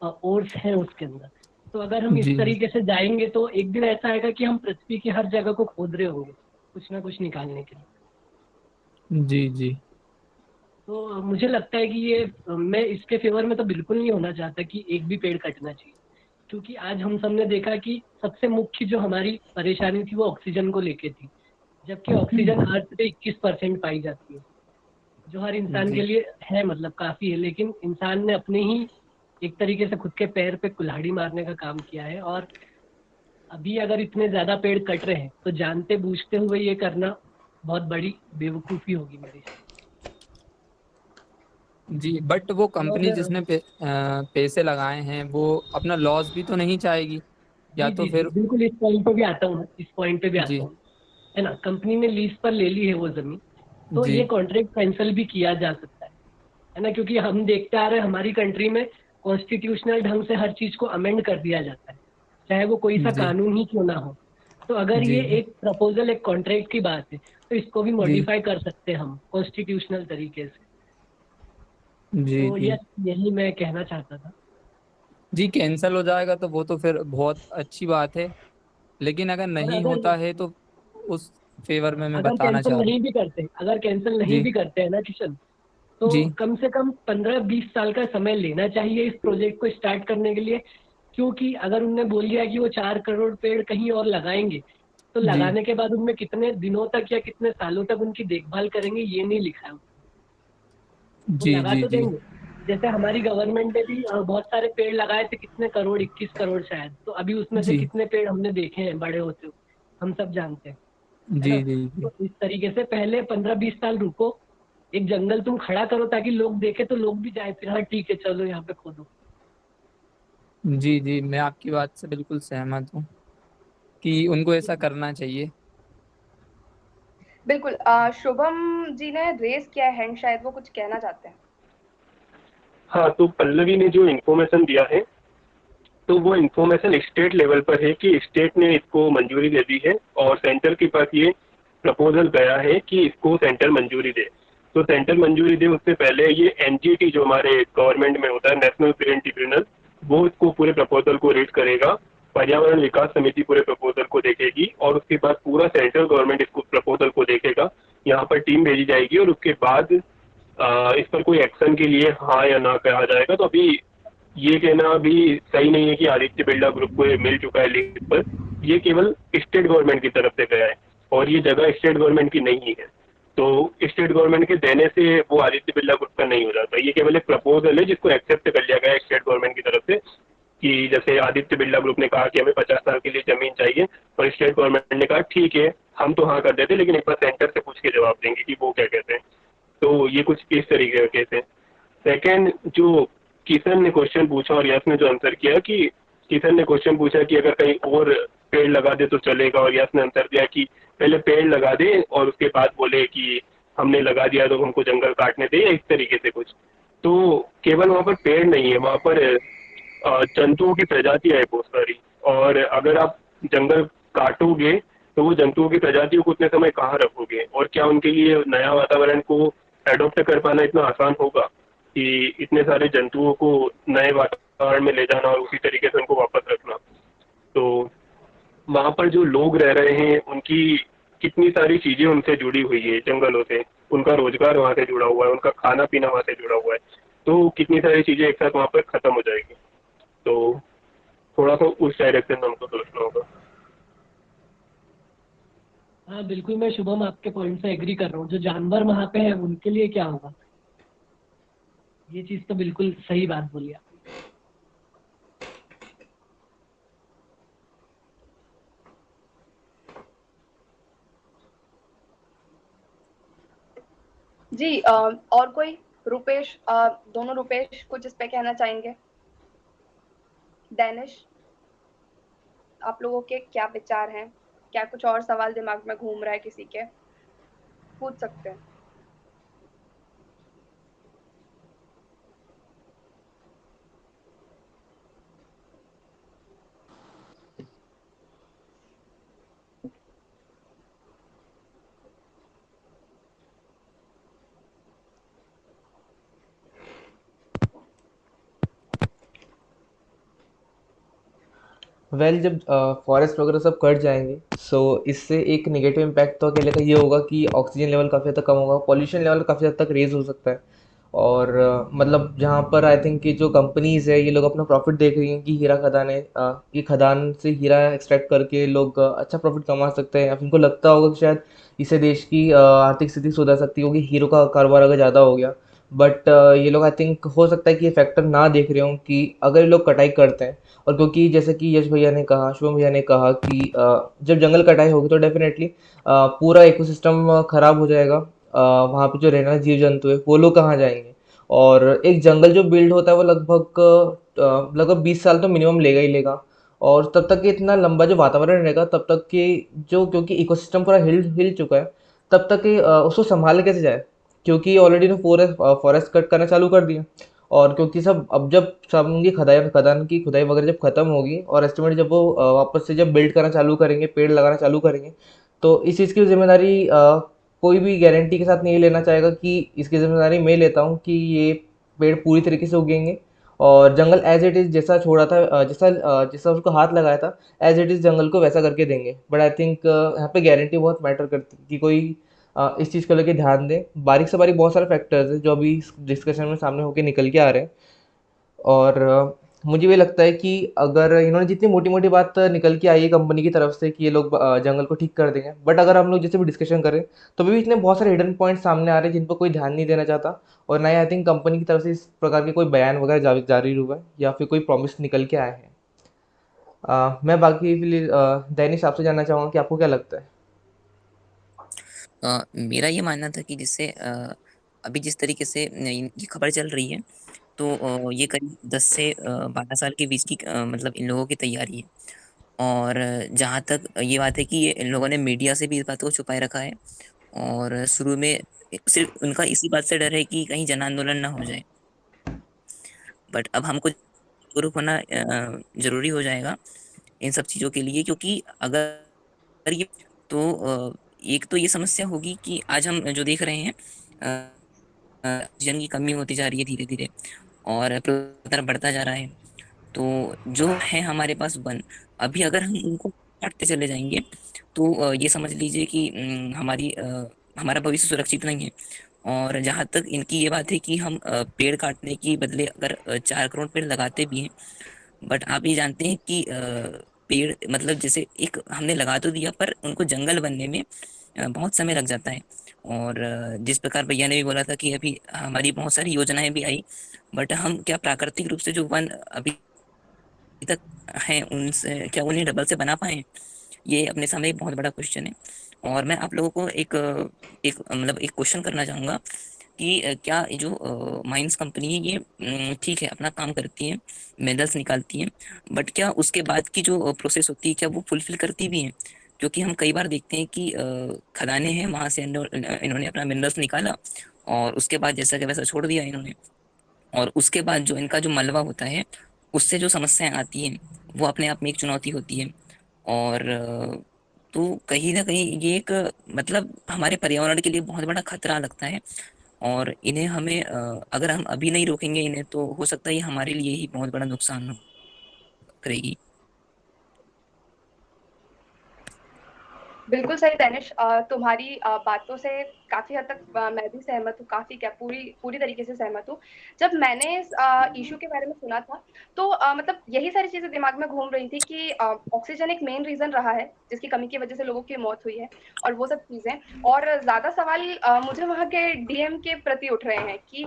ओर्स हैं उसके अंदर। तो अगर हम इस जी तरीके से जाएंगे तो एक दिन ऐसा आएगा कि हम पृथ्वी की हर जगह को खोद रहे होंगे कुछ ना कुछ निकालने के लिए। जी जी तो मुझे लगता है कि ये मैं इसके फेवर में तो बिल्कुल नहीं होना चाहता कि एक भी पेड़ कटना चाहिए, क्योंकि आज हम सबने देखा कि सबसे मुख्य जो हमारी परेशानी थी वो ऑक्सीजन को लेके थी, जबकि ऑक्सीजन अर्थ पे 21% पाई जाती है, जो हर इंसान के जी लिए है, मतलब काफी है। लेकिन इंसान ने अपने ही एक तरीके से खुद के पैर पे कुल्हाड़ी मारने का काम किया है। और अभी अगर इतने ज्यादा पेड़ कट रहे हैं तो जानते बूझते हुए ये करना बहुत बड़ी बेवकूफी होगी मेरे हिसाब जी। बट वो से। कंपनी और जिसने पैसे लगाए हैं वो अपना लॉस भी तो नहीं चाहेगी, या जी तो जी जी, फिर। बिल्कुल इस पॉइंट पे भी आता हूँ, इस पॉइंट पे भी आता जी हूँ, है ना। कंपनी ने लीज पर ले ली है वो जमीन, तो जी ये कॉन्ट्रैक्ट कैंसिल भी किया जा सकता है ना, क्योंकि हम देखते आ रहे हैं हमारी कंट्री में कॉन्स्टिट्यूशनल ढंग से हर चीज को अमेंड कर दिया जाता है, चाहे वो कोई सा जी कानून ही क्यों ना हो। तो अगर जी ये एक प्रपोजल, एक कॉन्ट्रैक्ट की बात है, तो इसको भी जी मॉडिफाई कर सकते हैं हम कॉन्स्टिट्यूशनल तरीके से। जी तो जी यही मैं कहना चाहता था। जी। कैंसिल हो जाएगा तो वो तो फिर बहुत अच्छी बात है, लेकिन अगर और नहीं अगर होता है तो उस फेवर में मैं अगर बताना कैंसिल चाह रहा नहीं भी करते, अगर कैंसिल हूँ। नहीं जी भी करते हैं ना किशन, तो जी कम से कम 15-20 साल का समय लेना चाहिए इस प्रोजेक्ट को स्टार्ट करने के लिए। क्योंकि अगर उनने बोल दिया कि वो 4 करोड़ पेड़ कहीं और लगाएंगे, तो जी लगाने के बाद उनमें कितने दिनों तक या कितने सालों तक उनकी देखभाल करेंगे ये नहीं लिखा है। वो जी लगा जी तो जी देंगे। जैसे हमारी गवर्नमेंट ने भी बहुत सारे पेड़ लगाए थे, कितने करोड़, 21 करोड़ शायद, तो अभी उसमें से जी कितने पेड़ हमने देखे हैं बड़े होते हुए, हम सब जानते हैं, है जी ना। जी जी तो इस तरीके से पहले 15-20 साल रुको, एक जंगल तुम खड़ा करो ताकि लोग देखे तो लोग भी जाए, फिर हाँ ठीक है चलो यहाँ पे खोदो। जी जी। मैं आपकी बात से बिल्कुल सहमत हूँ कि उनको ऐसा करना चाहिए। बिल्कुल। शुभम जी ने रेस किया है हैंड, शायद वो कुछ कहना चाहते हैं। हाँ, तो पल्लवी ने जो इन्फॉर्मेशन दिया है तो वो इन्फॉर्मेशन स्टेट लेवल पर है कि स्टेट ने इसको मंजूरी दे दी है और सेंटर के पास ये प्रपोजल गया है कि इसको सेंटर मंजूरी दे। तो सेंटर मंजूरी दे उससे पहले ये एनजीटी जो हमारे गवर्नमेंट में होता है, नेशनल ग्रीन ट्रिब्यूनल, वो इसको पूरे प्रपोजल को रीड करेगा। पर्यावरण विकास समिति पूरे प्रपोजल को देखेगी और उसके बाद पूरा सेंट्रल गवर्नमेंट इसको प्रपोजल को देखेगा। यहाँ पर टीम भेजी जाएगी और उसके बाद इस पर कोई एक्शन के लिए हाँ या ना कहा जाएगा। तो अभी ये कहना भी सही नहीं है कि आदित्य बिरला ग्रुप को ये मिल चुका है लीज पर। ये केवल स्टेट गवर्नमेंट की तरफ से गया है और ये जगह स्टेट गवर्नमेंट की नहीं है। तो स्टेट गवर्नमेंट के देने से वो आदित्य बिरला ग्रुप का नहीं हो जाता। ये केवल एक प्रपोजल है जिसको एक्सेप्ट कर लिया गया है स्टेट गवर्नमेंट की तरफ से, कि जैसे आदित्य बिरला ग्रुप ने कहा कि हमें 50 साल के लिए जमीन चाहिए, और स्टेट गवर्नमेंट ने कहा ठीक है हम तो हाँ कर देते लेकिन एक बार सेंटर से पूछ के जवाब देंगे कि वो क्या कहते हैं। तो ये कुछ इस तरीके का केस है। सेकेंड, जो किशन ने क्वेश्चन पूछा और यश ने जो आंसर किया, कि किशन ने क्वेश्चन पूछा कि अगर कहीं और पेड़ लगा दे तो चलेगा, और यश ने आंसर दिया कि पहले पेड़ लगा दे और उसके बाद बोले कि हमने लगा दिया तो हमको जंगल काटने दे, या इस तरीके से कुछ। तो केवल वहाँ पर पेड़ नहीं है, वहाँ पर जंतुओं की प्रजातियां है बहुत सारी, और अगर आप जंगल काटोगे तो वो जंतुओं की प्रजातियों को उतने समय कहाँ रखोगे, और क्या उनके लिए नया वातावरण को एडॉप्ट कर पाना इतना आसान होगा कि इतने सारे जंतुओं को नए वातावरण में ले जाना और उसी तरीके से उनको वापस रखना। तो वहाँ पर जो लोग रह रहे हैं उनकी कितनी सारी चीज़ें उनसे जुड़ी हुई है जंगलों से, उनका रोजगार वहाँ से जुड़ा हुआ है, उनका खाना पीना वहाँ से जुड़ा हुआ है। तो कितनी सारी चीज़ें एक साथ वहाँ पर ख़त्म हो जाएगी। तो थोड़ा सा उस डायरेक्शन में हमको सोचना होगा। हाँ बिल्कुल, मैं शुभम आपके पॉइंट से एग्री कर रहा हूँ। जो जानवर वहाँ पे हैं उनके लिए क्या होगा, ये चीज तो बिल्कुल सही बात बोली आप। जी और कोई? रुपेश, दोनों रुपेश कुछ इस पे कहना चाहेंगे? डैनिश, आप लोगों के क्या विचार हैं? क्या कुछ और सवाल दिमाग में घूम रहा है किसी के? पूछ सकते हैं। वेल जब फॉरेस्ट वगैरह सब कट जाएंगे, सो इससे एक नेगेटिव इम्पैक्ट तो अकेले का ये होगा कि ऑक्सीजन लेवल काफ़ी हद तक कम होगा, पॉल्यूशन लेवल काफ़ी हद तक रेज हो सकता है। और मतलब जहाँ पर आई थिंक कि जो कंपनीज है ये लोग अपना प्रॉफिट देख रही हैं कि हीरा खदान है, ये खदान से हीरा एक्सट्रैक्ट करके लोग अच्छा प्रॉफिट कमा सकते हैं, या फिर इनको लगता होगा कि शायद इससे देश की आर्थिक स्थिति सुधर सकती होगी हीरो का कारोबार अगर ज़्यादा हो गया। बट ये लोग आई थिंक हो सकता है कि ये फैक्टर ना देख रहे हों कि अगर ये लोग कटाई करते हैं, और क्योंकि जैसे कि यश भैया ने कहा, शुभम भैया ने कहा कि जब जंगल कटाई होगी तो डेफिनेटली पूरा इकोसिस्टम खराब हो जाएगा। वहाँ पे जो रहने वाले जीव जंतु है वो लोग कहाँ जाएंगे? और एक जंगल जो बिल्ड होता है वो लगभग 20 साल तो मिनिमम लेगा ही लेगा। और तब तक कि इतना लंबा जो वातावरण रहेगा तब तक कि जो, क्योंकि इकोसिस्टम पूरा हिल हिल चुका है, तब तक कि उसको संभाल कैसे जाए, क्योंकि ऑलरेडी ने फॉरेस्ट कट करना चालू कर दिया। और क्योंकि सब अब जब सब उनकी खदान की खुदाई वगैरह जब खत्म होगी और एस्टिमेट जब वो वापस से जब बिल्ड करना चालू करेंगे, पेड़ लगाना चालू करेंगे, तो इस चीज़ की जिम्मेदारी कोई भी गारंटी के साथ नहीं लेना चाहेगा कि इसकी जिम्मेदारी मैं लेता हूँ कि ये पेड़ पूरी तरीके से उगेंगे और जंगल एज इट इज़ जैसा छोड़ा था, जैसा उसको हाथ लगाया था, एज इट इज़ जंगल को वैसा करके देंगे। बट आई थिंक यहाँ पे गारंटी बहुत मैटर करती है कि कोई इस चीज़ को लेके ध्यान दें। बारीक से बारीक बहुत सारे फैक्टर्स हैं जो अभी इस डिस्कशन में सामने होके निकल के आ रहे हैं। और मुझे भी लगता है कि अगर इन्होंने जितनी मोटी मोटी बात निकल के आई है कंपनी की तरफ से कि ये लोग जंगल को ठीक कर देंगे, बट अगर हम लोग जैसे भी डिस्कशन करें तो भी इतने बहुत सारे हिडन पॉइंट सामने आ रहे हैं जिन पर कोई ध्यान नहीं देना चाहता, और ना ही आई थिंक कंपनी की तरफ से इस प्रकार के कोई बयान वगैरह जारी हुआ है या फिर कोई प्रॉमिस निकल के आए हैं। मैं बाकी फिर दैनिश आपसे जानना चाहूँगा कि आपको क्या लगता है? मेरा ये मानना था कि जिससे अभी जिस तरीके से ये खबर चल रही है, तो ये करीब 10 से 12 साल के बीच की मतलब इन लोगों की तैयारी है। और जहाँ तक ये बात है कि ये इन लोगों ने मीडिया से भी इस बात को छुपाए रखा है, और शुरू में सिर्फ उनका इसी बात से डर है कि कहीं जन आंदोलन ना हो जाए। बट अब हमको जागरूक होना जरूरी हो जाएगा इन सब चीज़ों के लिए, क्योंकि अगर ये तो एक तो ये समस्या होगी कि आज हम जो देख रहे हैं, ऑक्सीजन की कमी होती जा रही है धीरे धीरे, और प्रदूषण बढ़ता जा रहा है। तो जो है हमारे पास वन, अभी अगर हम उनको काटते चले जाएंगे तो ये समझ लीजिए कि हमारा भविष्य सुरक्षित नहीं है। और जहाँ तक इनकी ये बात है कि हम पेड़ काटने की बदले अगर 4 करोड़ पेड़ लगाते भी हैं, बट आप ये जानते हैं कि पेड़ मतलब जैसे एक हमने लगा तो दिया, पर उनको जंगल बनने में बहुत समय लग जाता है। और जिस प्रकार भैया ने भी बोला था कि अभी हमारी बहुत सारी योजनाएं भी आई, बट हम क्या प्राकृतिक रूप से जो वन अभी तक हैं उनसे क्या उन्हें डबल से बना पाए? ये अपने सामने एक बहुत बड़ा क्वेश्चन है। और मैं आप लोगों को एक क्वेश्चन करना चाहूँगा कि क्या ये जो माइंस कंपनी है ये ठीक है अपना काम करती है, मिनरल्स निकालती है, बट क्या उसके बाद की जो प्रोसेस होती है क्या वो फुलफिल करती भी है? क्योंकि हम कई बार देखते हैं कि खदानें हैं, वहां से इन्होंने अपना मिनरल्स निकाला और उसके बाद जैसा कि वैसा छोड़ दिया इन्होंने, और उसके बाद जो इनका जो मलबा होता है उससे जो समस्याएं आती हैं वो अपने आप में एक चुनौती होती है। और तो कहीं ना कहीं ये एक मतलब हमारे पर्यावरण के लिए बहुत बड़ा खतरा लगता है। और इन्हें हमें अगर हम अभी नहीं रोकेंगे इन्हें, तो हो सकता है ये हमारे लिए ही बहुत बड़ा नुकसान करेगी। बिल्कुल सही तनिष, तुम्हारी बातों से काफ़ी हद तक मैं भी सहमत हूँ, काफ़ी क्या पूरी पूरी तरीके से सहमत हूँ। जब मैंने इस इश्यू के बारे में सुना था, तो मतलब यही सारी चीज़ें दिमाग में घूम रही थी कि ऑक्सीजन एक मेन रीज़न रहा है, जिसकी कमी की वजह से लोगों की मौत हुई है और वो सब चीज़ें। और ज़्यादा सवाल मुझे वहाँ के डीएम के प्रति उठ रहे हैं कि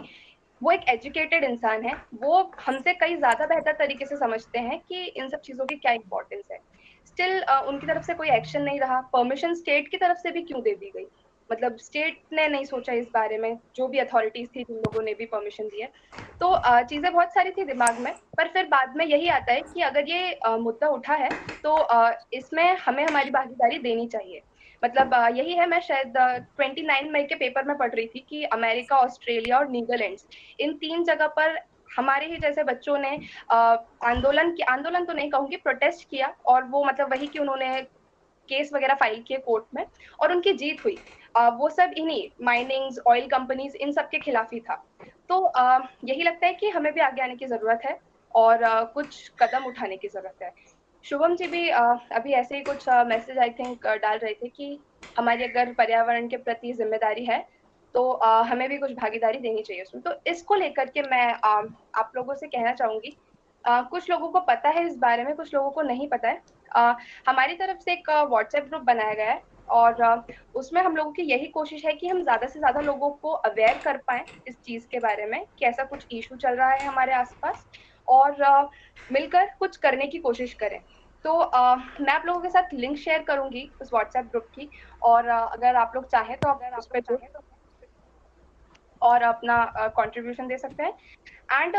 वो एक एजुकेटेड इंसान है, वो हमसे कई ज़्यादा बेहतर तरीके से समझते हैं कि इन सब चीज़ों की क्या इम्पोर्टेंस है। स्टिल उनकी तरफ से कोई एक्शन नहीं रहा, परमिशन स्टेट की तरफ से भी क्यों दे दी गई? मतलब स्टेट ने नहीं सोचा इस बारे में, जो भी अथॉरिटीज़ थी जिन लोगों ने भी परमिशन दी है। तो चीज़ें बहुत सारी थी दिमाग में, पर फिर बाद में यही आता है कि अगर ये मुद्दा उठा है, तो इसमें हमें हमारी भागीदारी देनी चाहिए। मतलब यही है, मैं शायद 29 मई के पेपर में पढ़ रही थी कि अमेरिका, ऑस्ट्रेलिया और नीदरलैंड्स, इन 3 जगह पर हमारे ही जैसे बच्चों ने आंदोलन तो नहीं कहूँगी, प्रोटेस्ट किया, और वो मतलब वही कि उन्होंने केस वगैरह फाइल किए कोर्ट में और उनकी जीत हुई। वो सब इन्हीं माइनिंग्स, ऑयल कंपनीज़, इन सब के खिलाफ ही था। तो यही लगता है कि हमें भी आगे आने की ज़रूरत है और कुछ कदम उठाने की ज़रूरत है। शुभम जी भी अभी ऐसे ही कुछ मैसेज आई थिंक डाल रहे थे कि हमारी अगर पर्यावरण के प्रति जिम्मेदारी है तो हमें भी कुछ भागीदारी देनी चाहिए उसमें। तो इसको लेकर के मैं आप लोगों से कहना चाहूंगी, कुछ लोगों को पता है इस बारे में, कुछ लोगों को नहीं पता है। हमारी तरफ से एक व्हाट्सएप ग्रुप बनाया गया है और उसमें हम लोगों की यही कोशिश है कि हम ज्यादा से ज्यादा लोगों को अवेयर कर पाए इस चीज के बारे में कि ऐसा कुछ इशू चल रहा है हमारे आसपास, और मिलकर कुछ करने की कोशिश करें। तो मैं आप लोगों के साथ लिंक शेयर करूंगी उस व्हाट्सएप ग्रुप की, और अगर आप लोग चाहें तो आप उस पर और अपना कंट्रीब्यूशन दे सकते हैं। एंड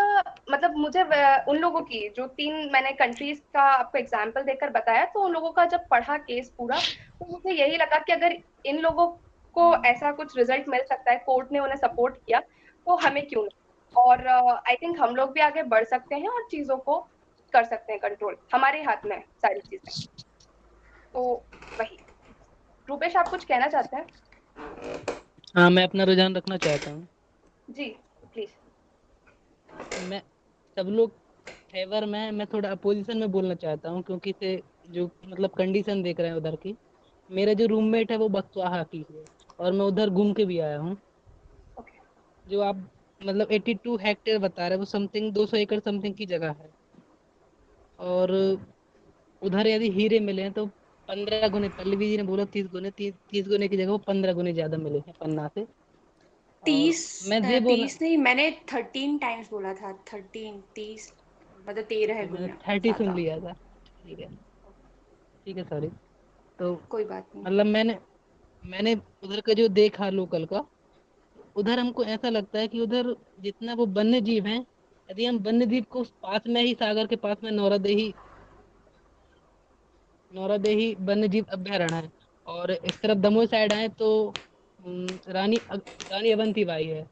मतलब मुझे उन लोगों की जो 3 मैंने कंट्रीज का आपको एग्जांपल देकर बताया, तो उन लोगों का जब पढ़ा केस पूरा, तो मुझे यही लगा कि अगर इन लोगों को ऐसा कुछ रिजल्ट मिल सकता है, कोर्ट ने उन्हें सपोर्ट किया, तो हमें क्यों नहीं। और आई थिंक हम लोग भी आगे बढ़ सकते हैं और चीजों को कर सकते हैं कंट्रोल, हमारे हाथ में सारी चीजें। तो वही, रूपेश आप कुछ कहना चाहते हैं? हाँ, मैं अपना रुझान रखना चाहता हूँ। जी प्लीज। मैं सब लोग फेवर में, मैं थोड़ा अपोजिशन में बोलना चाहता हूँ, क्योंकि से जो मतलब कंडीशन देख रहे हैं उधर की, मेरा जो रूममेट है वो बक्सवाहा की है और मैं उधर घूम के भी आया हूँ। जो आप मतलब 82 हेक्टेयर बता रहे हैं, वो समथिंग 200 एकड़ समथिंग की जगह है, और उधर यदि हीरे मिले हैं तो 15 गुने, पल्लवी जी ने बोला 30 गुने, 30 गुने की जगह वो 15 गुने ज्यादा मिले हैं पन्ना से। और 30 मैं ये बोलना, 30 नहीं, मैंने 13 टाइम्स बोला था। 13 30 मतलब 13 मैंने गुना 30 सुन ज्यादा। लिया था। ठीक है, ठीक है, सॉरी। तो कोई बात नहीं। मतलब मैंने उधर का जो देखा लोकल का, उधर हमको ऐसा लगता है कि उधर जितना वो वन्य जीव हैं, यदि हम वन्य जीव को उस पास में ही, सागर के पास में नौरादेही वन्य जीव अभ्यारण्य है, और इस तरफ दमोह साइड आए तो रानी अवंतीबाई है।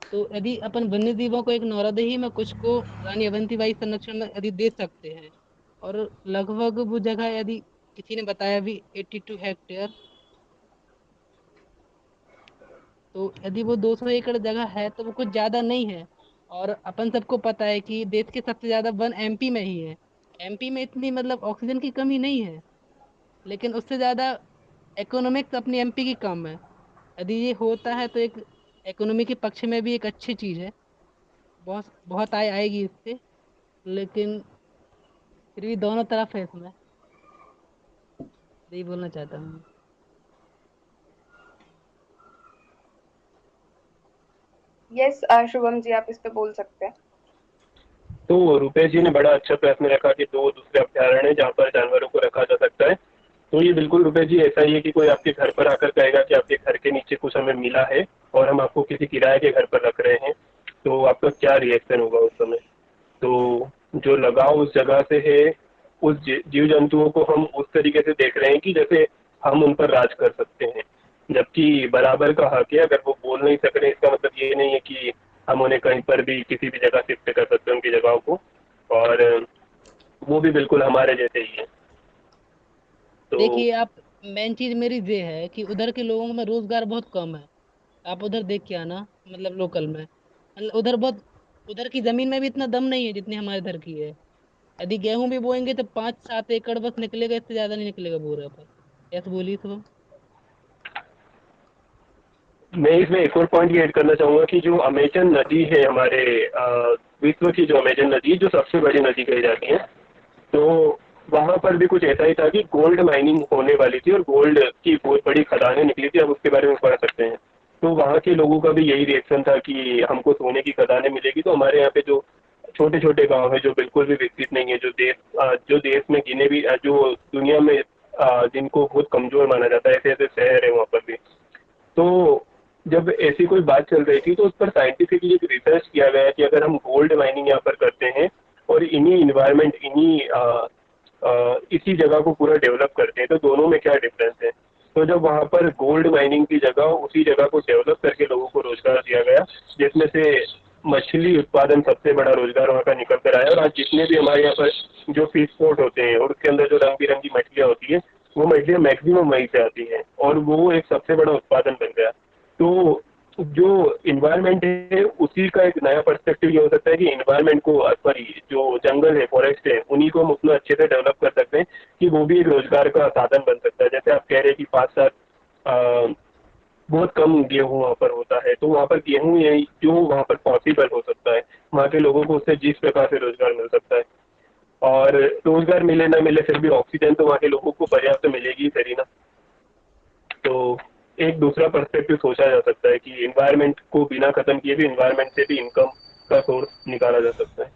तो यदि अपन वन्य जीवों को एक नौरादेही में, कुछ को रानी अवंतीबाई संरक्षण में यदि दे सकते हैं, और लगभग वो जगह यदि किसी ने बताया भी 82 हेक्टेयर, तो यदि वो 200 एकड़ जगह है तो वो कुछ ज्यादा नहीं है। और अपन सबको पता है कि देश के सबसे ज्यादा वन एमपी में ही है। एमपी में इतनी मतलब ऑक्सीजन की कमी नहीं है, लेकिन उससे ज्यादा इकोनॉमिक्स अपनी एमपी की कम है। यदि ये होता है तो एक इकोनॉमी के पक्ष में भी एक अच्छी चीज है, बहुत बहुत आय आएगी इससे, लेकिन फिर भी दोनों तरफ है इसमें, यही बोलना चाहता हूँ। यस शुभम जी आप इस पे बोल सकते हैं। तो रुपेश जी ने बड़ा अच्छा प्रश्न रखा कि 2 दूसरे अभ्यारण्य हैं जहाँ पर जानवरों को रखा जा सकता है। तो ये बिल्कुल रुपेश जी ऐसा ही है कि कोई आपके घर पर आकर कहेगा कि आपके घर के नीचे कुछ हमें मिला है और हम आपको किसी किराए के घर पर रख रहे हैं, तो आपका क्या रिएक्शन होगा उस समय? तो जो लगाव उस जगह से है, उस जीव जंतुओं को हम उस तरीके से देख रहे हैं कि जैसे हम उन पर राज कर सकते हैं, जबकि बराबर का हक है। अगर वो बोल नहीं सक रहे, इसका मतलब ये नहीं है कि हम उन्हें कहीं पर भी किसी भी जगह शिफ्ट कर सकते हैं उनकी जगहों को, और वो भी बिल्कुल हमारे जैसे ही है। तो देखिए आप, मेन चीज मेरी ये है कि उधर के लोगों में रोजगार बहुत कम है। आप उधर देख के आना, मतलब लोकल में, मतलब उधर की जमीन में भी इतना दम नहीं है जितनी हमारे इधर की है। यदि गेहूं भी बोएंगे तो 5-7 एकड़ बस निकलेगा, इससे ज्यादा नहीं निकलेगा बोरे पर। ऐसे बोलिए तो। मैं इसमें एक और पॉइंट ये ऐड करना चाहूँगा कि जो अमेजन नदी है हमारे विश्व की, जो अमेजन नदी जो सबसे बड़ी नदी कही जाती है, तो वहाँ पर भी कुछ ऐसा ही था कि गोल्ड माइनिंग होने वाली थी और गोल्ड की बहुत बड़ी खदानें निकली थी। आप उसके बारे में पढ़ सकते हैं। तो वहाँ के लोगों का भी यही रिएक्शन था कि हमको सोने की खदानें मिलेगी। तो हमारे यहाँ पे जो छोटे छोटे गांव है जो बिल्कुल भी विकसित नहीं है, जो देश में गिने भी, जो दुनिया में जिनको बहुत कमजोर माना जाता है, ऐसे ऐसे शहर है वहाँ पर भी। तो जब ऐसी कोई बात चल रही थी तो उस पर साइंटिफिकली एक रिसर्च किया गया कि अगर हम गोल्ड माइनिंग यहाँ पर करते हैं और इन्हीं इन्वायरमेंट, इसी जगह को पूरा डेवलप करते हैं, तो दोनों में क्या डिफरेंस है। तो जब वहाँ पर गोल्ड माइनिंग की जगह उसी जगह को डेवलप करके लोगों को रोजगार दिया गया, जिसमें से मछली उत्पादन सबसे बड़ा रोजगार वहाँ का निकल कर आया। और आज जितने भी हमारे यहाँ पर जो फिश पोर्ट होते हैं और उसके अंदर जो रंग बिरंगी मछलियाँ होती है, वो मछलियाँ मैक्सिमम वहीं से आती हैं और वो एक सबसे बड़ा उत्पादन बन गया। तो जो इन्वायरमेंट है उसी का एक नया पर्सपेक्टिव ये हो सकता है कि इन्वायरमेंट को, सॉरी, जो जंगल है, फॉरेस्ट है, उन्हीं को हम उतना अच्छे से डेवलप कर सकते हैं कि वो भी एक रोजगार का साधन बन सकता है। जैसे आप कह रहे हैं कि 5 साल बहुत कम गेहूं वहाँ पर होता है, तो वहाँ पर गेहूं यही क्यों वहाँ पर पॉसिबल हो सकता है, वहाँ के लोगों को उससे जिस प्रकार से रोजगार मिल सकता है। और रोजगार मिले ना मिले फिर भी ऑक्सीजन तो वहाँ के लोगों को पर्याप्त मिलेगी सही ना। तो एक दूसरा पर्सपेक्टिव सोचा जा सकता है कि इन्वायरमेंट को बिना खत्म किए भी इन्वायरमेंट से भी इनकम का सोर्स निकाला जा सकता है।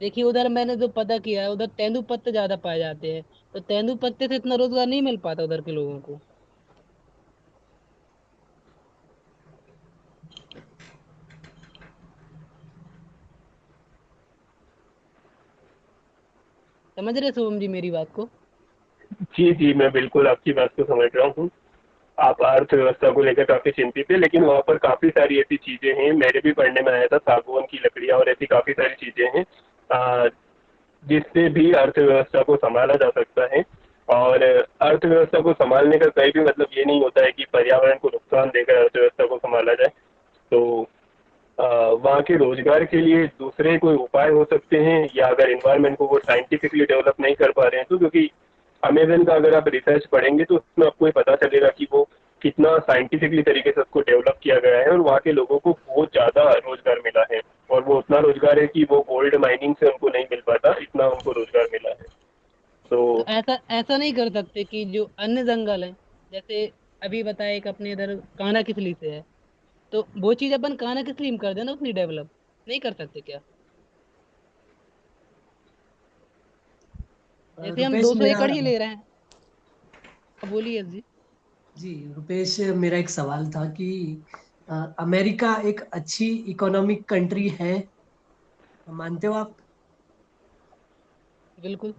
देखिए उधर मैंने जो पता किया है, उधर तेंदुपत्ते ज्यादा पाए जाते हैं, तो तेंदुपत्ते से इतना रोजगार नहीं मिल पाता उधर के लोगों को। समझ रहे शुभम जी मेरी बात को? जी जी, मैं बिल्कुल आपकी बात को समझ रहा हूँ। आप अर्थव्यवस्था को लेकर काफी चिंतित है, लेकिन वहाँ पर काफी सारी ऐसी चीजें हैं, मेरे भी पढ़ने में आया था, सागवान की लकड़ियाँ और ऐसी काफी सारी चीजें हैं जिससे भी अर्थव्यवस्था को संभाला जा सकता है। और अर्थव्यवस्था को संभालने का कहीं भी मतलब ये नहीं होता है कि पर्यावरण को नुकसान देकर अर्थव्यवस्था को संभाला जाए। तो वहाँ के रोजगार के लिए दूसरे कोई उपाय हो सकते हैं, या अगर इन्वायरमेंट को वो साइंटिफिकली डेवलप नहीं कर पा रहे हैं तो, क्योंकि अमेजन का अगर आप रिसर्च पढ़ेंगे तो उसमें आपको ये पता चलेगा कि वो कितना साइंटिफिकली तरीके से उसको डेवलप किया गया है और वहाँ के लोगों को बहुत ज़्यादा रोजगार मिला है। और वो उतना रोजगार है कि वो गोल्ड माइनिंग से उनको नहीं मिल पाता, इतना उनको रोजगार मिला है। तो तो ऐसा ऐसा नहीं कर सकते कि जो अन्य जंगल है, जैसे अभी बताया एक अपने इधर कान्हा किसली से है, तो वो चीज अपन कान्हा किसली में कर देना उतनी डेवलप नहीं कर सकते क्या? जैसे हम रुपेश 200 मेरा एकड़ ही ले रहे हैं। अब बोलिए जी। जी रुपेश, मेरा एक सवाल था कि अमेरिका एक अच्छी इकोनॉमिक कंट्री है, मानते हो आप? बिल्कुल।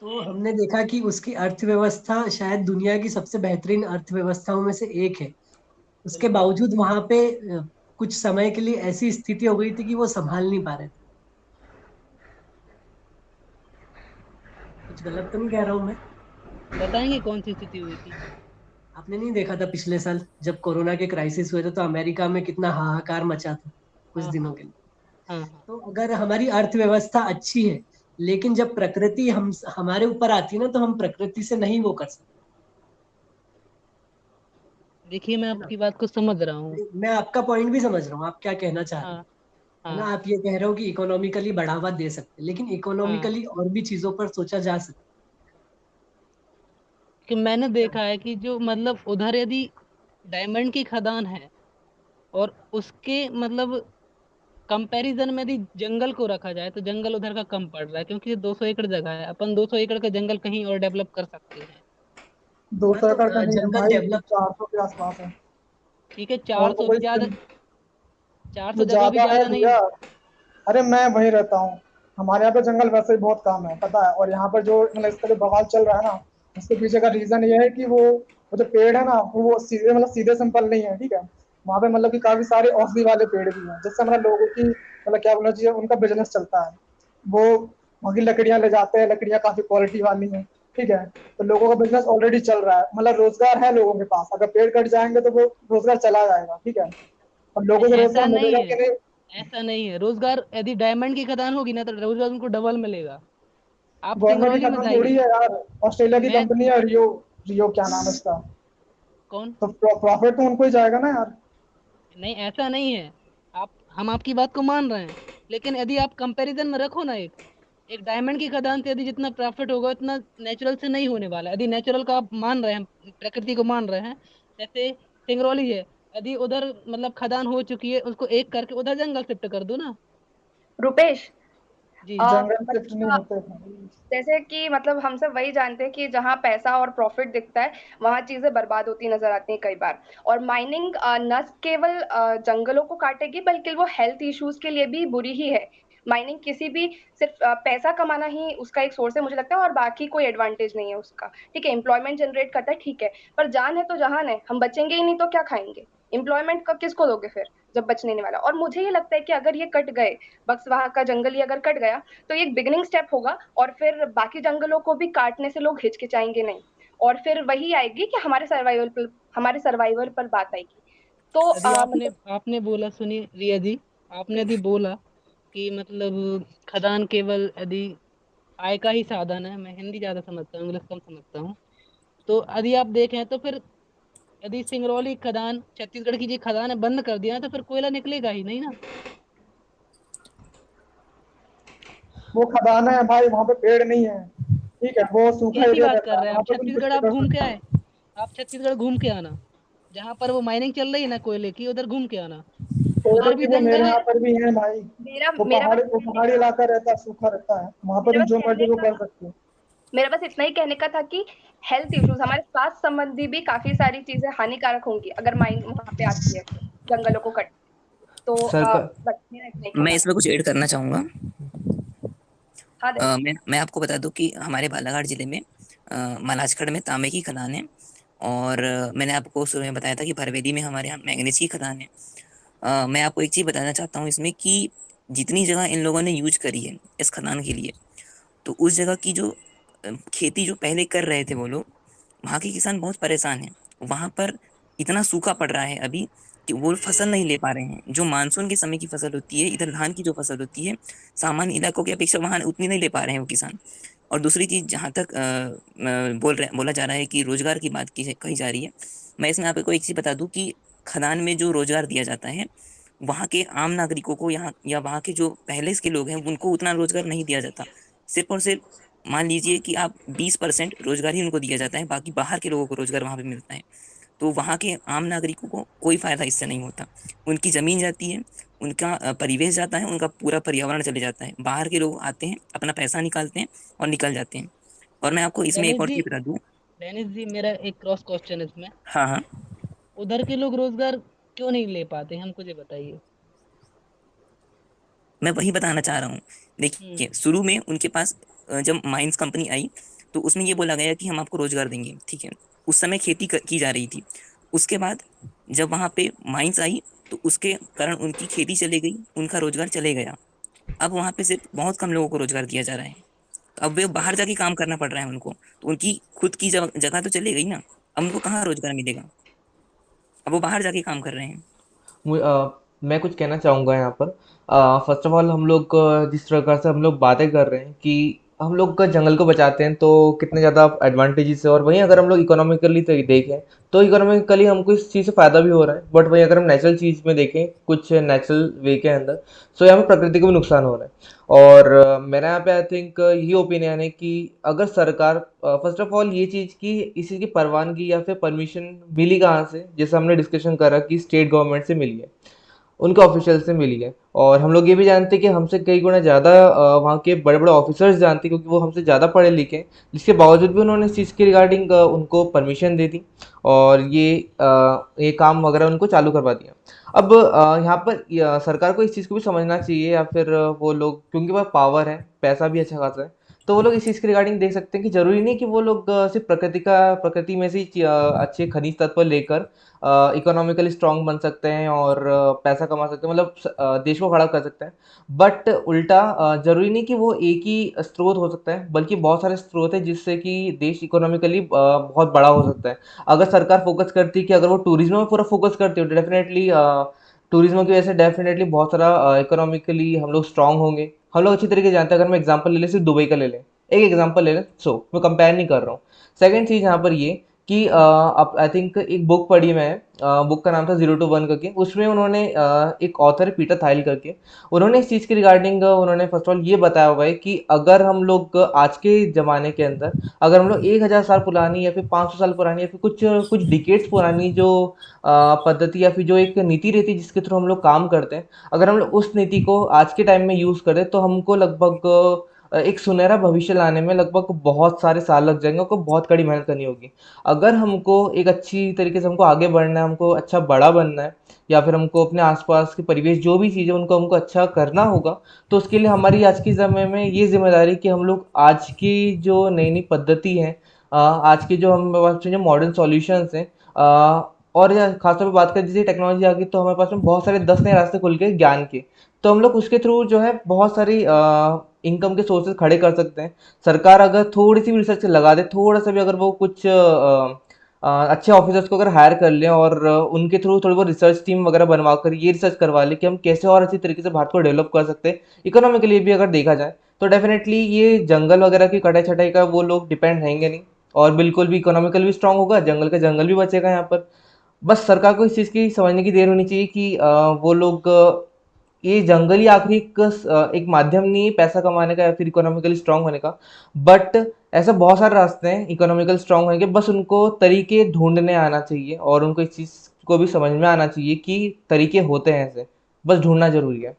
तो हमने देखा कि उसकी अर्थव्यवस्था शायद दुनिया की सबसे बेहतरीन अर्थव्यवस्थाओं में से एक है। उसके बिल्कुल। बावजूद वहां पे कुछ समय के लिए ऐसी स्थिति हो गई थी कि वो संभाल नहीं पा रहे थे। कुछ गलत तो नहीं कह रहा हूँ मैं? बताएंगे कौन सी स्थिति हुई थी? आपने नहीं देखा था पिछले साल जब कोरोना के क्राइसिस हुए थे तो अमेरिका में कितना हाहाकार मचा था कुछ हाँ दिनों हाँ के लिए। हाँ हाँ। तो अगर हमारी अर्थव्यवस्था अच्छी है, लेकिन जब प्रकृति हम हमारे ऊपर आती है ना, तो हम प्रकृति से नहीं वो कर सकते। देखिए मैं है ना? आपकी बात को समझ रहा हूँ। मैं आपका पॉइंट भी समझ रहा हूँ, आप क्या कहना चाह रहे हैं। हाँ है ना? हाँ आप ये कह रहे हो कि इकोनॉमिकली बढ़ावा दे सकते हैं, लेकिन हाँ। इकोनॉमिकली और भी चीजों पर सोचा जा सकता कि मैंने है। देखा है कि जो मतलब उधर यदि डायमंड की खदान है और उसके मतलब कंपैरिजन में यदि जंगल को रखा जाए तो जंगल उधर का कम पड़ रहा है, क्योंकि 200 एकड़ जगह है, अपन 200 एकड़ का जंगल कहीं और डेवलप कर सकते हैं। दो हाँ सौ तो एकड़ का नहीं है जंगल भाई, डेवलप। 400 के आसपास है। ठीक है, और वो 400 भी कोई ज्यादा, 400 वो जगह भी ज्यादा है ज्यादा नहीं भैया। है। अरे मैं वहीं रहता हूँ, हमारे यहाँ पे जंगल वैसे ही बहुत कम है पता है। और यहाँ पर जो मतलब इसका जो बवाल चल रहा है ना, उसके पीछे का रीजन ये है कि वो जो पेड़ है ना, वो सीधे मतलब सीधे सिंपल नहीं है, ठीक है। वहाँ पे मतलब कि काफी सारे औषधि वाले पेड़ भी हैं, जिससे मतलब लोगों की मतलब क्या बोलना चाहिए, उनका बिजनेस चलता है। वो वहाँ की लकड़ियाँ ले जाते हैं, लकड़ियाँ काफी क्वालिटी वाली हैं, ठीक है। तो लोगों का बिजनेस ऑलरेडी चल रहा है, मतलब रोजगार है लोगों के पास। अगर पेड़ कट जाएंगे तो वो रोजगार चला जाएगा, ठीक है। और नहीं लोगों को ऐसा रोजगार नहीं मिलेगा है, कि नहीं? ऐसा नहीं है। रोजगार यदि डायमंड की खदान होगी ना तो रोजगार उनको डबल मिलेगा। आप गवर्नमेंट की सिंगरौली में खदान थोड़ी जाइए। है यार, ऑस्ट्रेलिया की मैं कंपनी है रियो। रियो क्या नाम है इसका? कौन? तो प्रॉफिट तो उनको ही जाएगा ना यार। नहीं ऐसा नहीं है। आप हम आपकी बात को मान रहे हैं, लेकिन यदि आप कंपैरिजन में रखो ना, एक एक डायमंड की खदान से यदि जितना प्रॉफिट होगा उतना नेचुरल से नहीं होने वाला। यदि नेचुरल का आप मान रहे हैं, प्रकृति को मान रहे हैं, जैसे सिंगरौली है, यदि उधर मतलब खदान हो चुकी है, उसको एक करके उधर जंगल शिफ्ट कर दो ना। रुपेश, जी। जंगल शिफ्ट नहीं मतलब होते। जैसे कि मतलब हम सब वही जानते हैं कि जहाँ पैसा और प्रॉफिट दिखता है वहां चीजें बर्बाद होती नजर आती हैं कई बार। और माइनिंग न केवल जंगलों को काटेगी बल्कि वो हेल्थ इश्यूज के लिए भी बुरी ही है। माइनिंग किसी भी सिर्फ पैसा कमाना ही उसका एक सोर्स है मुझे लगता है, और बाकी कोई एडवांटेज नहीं है उसका। ठीक है, एम्प्लॉयमेंट जनरेट करता है, ठीक है, पर जान है तो जहान है, हम बचेंगे ही नहीं तो क्या खाएंगे? एम्प्लॉयमेंट का किसको दोगे फिर जब बचने नहीं वाला? और मुझे ये लगता है कि अगर ये कट गए, बक्सवाहा का जंगल ही अगर कट गया, तो ये एक बिगिनिंग स्टेप होगा, और फिर बाकी जंगलों को भी काटने से लोग हिचकिचाएंगे नहीं। और फिर वही आएगी कि हमारे सर्वाइवल पर बात आएगी। तो यदि आपने मतलब आपने बोला, सुनिए रिया जी, आपने यदि बोला कि मतलब खदान केवल यदि आय का ही साधन है, मैं हिंदी ज्यादा समझता हूँ, इंग्लिश कम समझता हूँ। तो यदि आप देखें तो फिर यदि सिंगरौली खदान, छत्तीसगढ़ की जो खदान है, बंद कर दिया तो फिर कोयला निकलेगा ही नहीं ना। वो खदाना है भाई, वहाँ पे पेड़ नहीं है, ठीक है, वो सूखा कैसी एरिया बात रहता कर है, रहे हैं वहाँ आप? पे तुम कुछ छत्तीसगढ़ नहीं आप कर घूम के सकते। आए, आप छत्तीसगढ़ घूम के आना, जहाँ पर वो माइनिंग चल रही है ना कोयले की, उधर घूम के आना, पेड़ों उधर भी की वो मेरे जंगल यहाँ है। पर भी है भाई। मेरा मेरा बस वो कहने पहाड़ी का इलाका रहता है, सूखा रहता है, वहाँ पे मेरा तुम बस जो कहने मर्जी वो का कर सकते हो। मेरा बस इतना ही कहने का था कि हेल्थ इश्यूज, हमारे स्वास्थ्य संबंधी भी काफी सारी चीजें हानिकारक होंगी अगर माइन वहां पे आती है तो, जंगलों को कट। तो सरकार बस मेरा इतना ही मैं कहना था। इसमें कुछ ऐड करना चाहूंगा। हाँ दैट। मैं आपको बता दूं कि हमारे बालाघाट जिले में मलाजखड़ में तांबे की खदान है, और मैंने आपको शुरू में बताया था कि भरवेली में हमारे यहाँ मैंगनीज की खदान है। मैं आपको एक चीज़ बताना चाहता हूँ इसमें कि जितनी जगह इन लोगों ने यूज करी है इस खदान के लिए, तो उस जगह की जो खेती जो पहले कर रहे थे वो लोग, वहाँ के किसान बहुत परेशान हैं। वहाँ पर इतना सूखा पड़ रहा है अभी कि वो फसल नहीं ले पा रहे हैं। जो मानसून के समय की फसल होती है, इधर धान की जो फसल होती है, सामान्य इलाकों की अपेक्षा वहाँ उतनी नहीं ले पा रहे हैं वो किसान। और दूसरी चीज़, जहाँ तक बोला जा रहा है कि रोजगार की बात की कही जा रही है, मैं इसमें आपको एक चीज़ बता दूं कि खदान में जो रोजगार दिया जाता है, वहाँ के आम नागरिकों को, यहाँ या वहाँ के जो पहले के लोग हैं, उनको उतना रोजगार नहीं दिया जाता। सिर्फ और सिर्फ मान लीजिए कि आप 20% रोजगार ही उनको दिया जाता है, बाकी बाहर के लोगों को रोजगार वहाँ पे मिलता है। तो वहाँ के आम नागरिकों को कोई फायदा इससे नहीं होता। उनकी जमीन जाती है, उनका परिवेश जाता है, उनका पूरा पर्यावरण चले जाता है। बाहर के लोग आते हैं, अपना पैसा निकालते हैं और निकल जाते हैं। और मैं आपको इसमें एक डेनिस और जी, चीज बता दूं। डेनिस जी, मेरा एक क्रॉस क्वेश्चन है इसमें। हाँ हाँ, उधर के लोग रोजगार क्यों नहीं ले पाते, हमको ये बताइए। मैं वही बताना चाह रहा हूँ। देखिए, शुरू में उनके पास जब माइंस कंपनी आई, तो उसमें ये बोला गया कि हम आपको रोजगार देंगे, ठीक है। उस समय खेती की जा रही थी। उसके बाद जब वहाँ पे माइंस आई, तो उसके कारण उनकी खेती चली गई, उनका रोजगार चले गया। अब वहाँ पे सिर्फ बहुत कम लोगों को रोजगार दिया जा रहा है। तो अब वे बाहर जाके काम करना पड़ रहा है उनको, तो उनकी खुद की जगह तो चली गई ना। अब उनको कहाँ रोजगार मिलेगा? अब वो बाहर जाके काम कर रहे हैं। मैं कुछ कहना चाहूँगा यहाँ पर। फर्स्ट ऑफ ऑल, हम लोग जिस प्रकार से हम लोग बातें कर रहे हैं कि हम लोग का जंगल को बचाते हैं, तो कितने ज़्यादा एडवांटेजेस है, और वहीं अगर हम लोग इकोनॉमिकली तो देखें तो इकोनॉमिकली हमको इस चीज़ से फ़ायदा भी हो रहा है, बट वहीं अगर हम नेचुरल चीज़ में देखें, कुछ नेचुरल वे के अंदर, तो यहाँ पे प्रकृति को भी नुकसान हो रहा है। और मेरा यहाँ पे आई थिंक यही ओपिनियन है कि अगर सरकार, फर्स्ट ऑफ ऑल ये चीज़ की, इस चीज़ की परवानगी या फिर परमिशन मिली कहाँ से, जैसे हमने डिस्कशन करा कि स्टेट गवर्नमेंट से मिली है, उनके ऑफिशियल से मिली है। और हम लोग ये भी जानते हैं कि हमसे कई गुना ज़्यादा वहाँ के बड़े बड़े ऑफिसर्स जानते हैं, क्योंकि वो हमसे ज़्यादा पढ़े लिखे हैं, जिसके बावजूद भी उन्होंने इस चीज़ के रिगार्डिंग उनको परमिशन दे दी, और ये काम वगैरह उनको चालू करवा दिया। अब यहाँ पर सरकार को इस चीज़ को भी समझना चाहिए, या फिर वो लोग, क्योंकि वह पावर है, पैसा भी अच्छा खासा है, तो वो लोग इस चीज़ के रिगार्डिंग देख सकते हैं कि ज़रूरी नहीं कि वो लोग सिर्फ प्रकृति में से ही अच्छे खनिज तत्व लेकर इकोनॉमिकली स्ट्रांग बन सकते हैं और पैसा कमा सकते हैं, मतलब देश को खड़ा कर सकते हैं। बट उल्टा ज़रूरी नहीं कि वो एक ही स्रोत हो सकता है, बल्कि बहुत सारे स्रोत हैं जिससे कि देश इकोनॉमिकली बहुत बड़ा हो सकता है। अगर सरकार फोकस करती है कि अगर वो टूरिज्म में पूरा फोकस करती है, तो डेफिनेटली टूरिज्म की वजह से डेफिनेटली बहुत सारा इकोनॉमिकली हम लोग स्ट्रांग होंगे। हम लोग अच्छी तरीके से जानते हैं, अगर मैं एग्जांपल ले लें, सिर्फ दुबई का ले लें, एक एग्जांपल ले लें, मैं कंपेयर नहीं कर रहा हूँ। सेकंड चीज़ यहाँ पर ये कि अब आई थिंक एक बुक पढ़ी मैं, बुक का नाम था 0 to 1 करके। उसमें उन्होंने एक ऑथर है पीटर थाइल करके, उन्होंने इस चीज़ के रिगार्डिंग उन्होंने फर्स्ट ऑफ ऑल ये बताया हुआ है कि अगर हम लोग आज के ज़माने के अंदर, अगर हम लोग 1000 साल पुरानी या फिर 500 साल पुरानी या फिर कुछ कुछ डिकेट्स पुरानी जो पद्धति या फिर जो एक नीति रहती है जिसके थ्रू हम लोग काम करते हैं, अगर हम लोग उस नीति को आज के टाइम में यूज़ करें, तो हमको लगभग एक सुनहरा भविष्य लाने में लगभग बहुत सारे साल लग जाएंगे, हमको बहुत कड़ी मेहनत करनी होगी। अगर हमको एक अच्छी तरीके से हमको आगे बढ़ना है, हमको अच्छा बड़ा बनना है, या फिर हमको अपने आसपास के परिवेश जो भी चीज़ें उनको हमको अच्छा करना होगा, तो उसके लिए हमारी आज के समय में ये जिम्मेदारी कि हम लोग आज की जो नई नई पद्धति है, आज की जो हमारे पास जो मॉडर्न सॉल्यूशंस हैं, और या खासतौर पर बात करें जैसे टेक्नोलॉजी आ गई, तो हमारे पास में बहुत सारे 10 नए रास्ते खुल गए ज्ञान के। तो हम लोग उसके थ्रू जो है बहुत सारी इनकम के सोर्सेज खड़े कर सकते हैं। सरकार अगर थोड़ी सी भी रिसर्च लगा दे, थोड़ा सा भी अगर वो कुछ अच्छे ऑफिसर्स को अगर हायर कर लें और उनके थ्रू थोड़ी बहुत रिसर्च टीम वगैरह बनवा कर ये रिसर्च करवा लें कि हम कैसे और अच्छी तरीके से भारत को डेवलप कर सकते हैं, इकोनॉमिकली भी अगर देखा जाए तो डेफिनेटली ये जंगल वगैरह की कटाई छटाई का वो लोग डिपेंड रहेंगे नहीं, और बिल्कुल भी इकोनॉमिकल भी स्ट्रांग होगा, जंगल का जंगल भी बचेगा यहाँ पर। बस सरकार को इस चीज़ की समझने की देर होनी चाहिए कि वो लोग ये जंगल ही आखिरी एक माध्यम नहीं है पैसा कमाने का या फिर इकोनॉमिकली स्ट्रांग होने का, बट ऐसे बहुत सारे रास्ते हैं इकोनॉमिकल स्ट्रांग होने के, बस उनको तरीके ढूंढने आना चाहिए और उनको इस चीज़ को भी समझ में आना चाहिए कि तरीके होते हैं ऐसे, बस ढूंढना जरूरी है।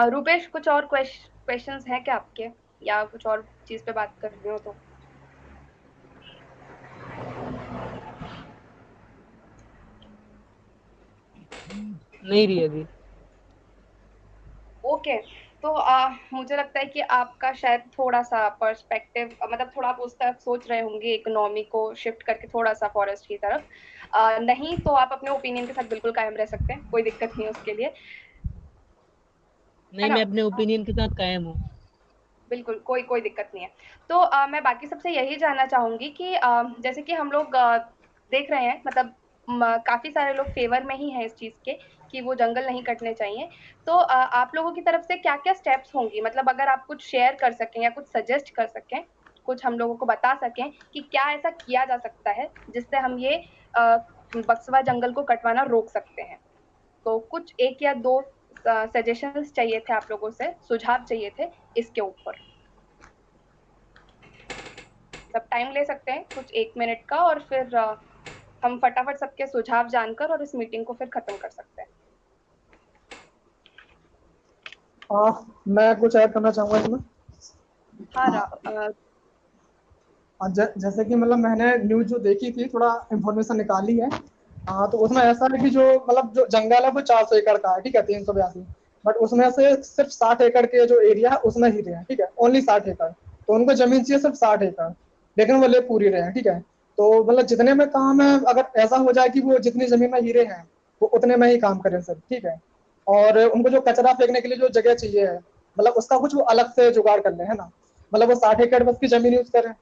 रूपेश, कुछ और क्वेश्चंस हैं क्या आपके, या कुछ और चीज पे बात करनी हो तो? नहीं रही अभी। ओके, तो मुझे लगता है कि आपका शायद थोड़ा सा पर्सपेक्टिव, मतलब थोड़ा आप उस तरफ सोच रहे होंगे, इकोनॉमी को शिफ्ट करके थोड़ा सा फॉरेस्ट की तरफ। नहीं तो आप अपने ओपिनियन के साथ बिल्कुल कायम रह सकते हैं, कोई दिक्कत नहीं है उसके लिए, है नहीं, ना? मैं अपने ओपिनियन के साथ कायम हूँ। बिल्कुल, कोई दिक्कत नहीं है। तो मैं बाकी सबसे यही जानना चाहूँगी कि जैसे कि हम लोग देख रहे हैं, मतलब काफ़ी सारे लोग फ़ेवर में ही हैं इस चीज़ के कि वो जंगल नहीं कटने चाहिए। तो आप लोगों की तरफ से क्या-क्या स्टेप्स होंगी? मतलब अगर आप कुछ शेयर कर सकें या कुछ सजेस्ट कर सकें, कुछ हम लोगों को बता सकें कि क्या ऐसा किया जा सकता है, जिससे हम ये बक्सवा जंगल को कटवाना रोक सकते हैं? तो कुछ 1 या 2 सजेशंस चाहिए थे आप लोगों से, सुझाव चाहिए थे इसके ऊपर। सब टाइम ले सकते हैं कुछ 1 मिनट का, और फिर हम फटाफट सबके सुझाव जानकर और इस मीटिंग को फिर खत्म कर सकते हैं। मैं कुछ ऐड करना चाहूंगा इसमें। हाँ, जैसे कि मतलब मैंने न्यूज जो देखी थी, थोड़ा इंफॉर्मेशन निकाली है। तो उसमें ऐसा है कि जो मतलब जो जंगल है वो 400 एकड़ का है, ठीक है, 382, बट उसमें से सिर्फ 60 एकड़ के जो एरिया है उसमें हीरे हैं, ठीक है, ओनली 60 एकड़। तो उनको जमीन चाहिए सिर्फ 60 एकड़, लेकिन वो ले पूरी रहे हैं, ठीक है। तो मतलब जितने में काम है, अगर ऐसा हो जाए कि वो जितनी जमीन में हीरे हैं वो उतने में ही काम करें सर, ठीक है। और उनको जो कचरा फेंकने के लिए जो जगह चाहिए है, मतलब उसका कुछ वो अलग से जुगाड़ कर ले, है ना। मतलब वो 60 एकड़ बस की जमीन यूज करें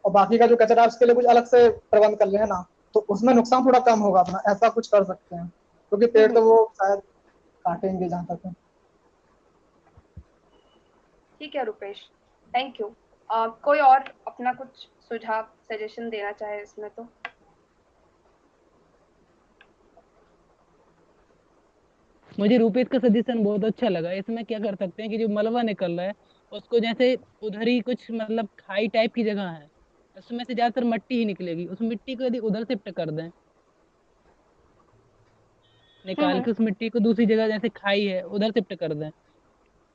और बाकी का जो कचरा है उसके लिए कुछ अलग से प्रबंध कर ले, है ना। तो उसमें नुकसान थोड़ा कम होगा अपना, ऐसा कुछ कर सकते हैं, क्योंकि पेड़ तो वो शायद काटेंगे जहाँ तक है। ठीक है रुपेश, थैंक यू। कोई और अपना कुछ सुझाव सजेशन देना चाहे इसमें तो? मुझे रूपेश का सजेशन बहुत अच्छा लगा। इसमें क्या कर सकते हैं कि जो मलबा निकल रहा है उसको, जैसे उधर ही कुछ मतलब खाई टाइप की जगह है, उसमें से ज्यादातर मिट्टी ही निकलेगी, उस मिट्टी को यदि उधर शिफ्ट कर दें, निकाल के उस मिट्टी को दूसरी जगह, जैसे खाई है उधर शिफ्ट कर दें,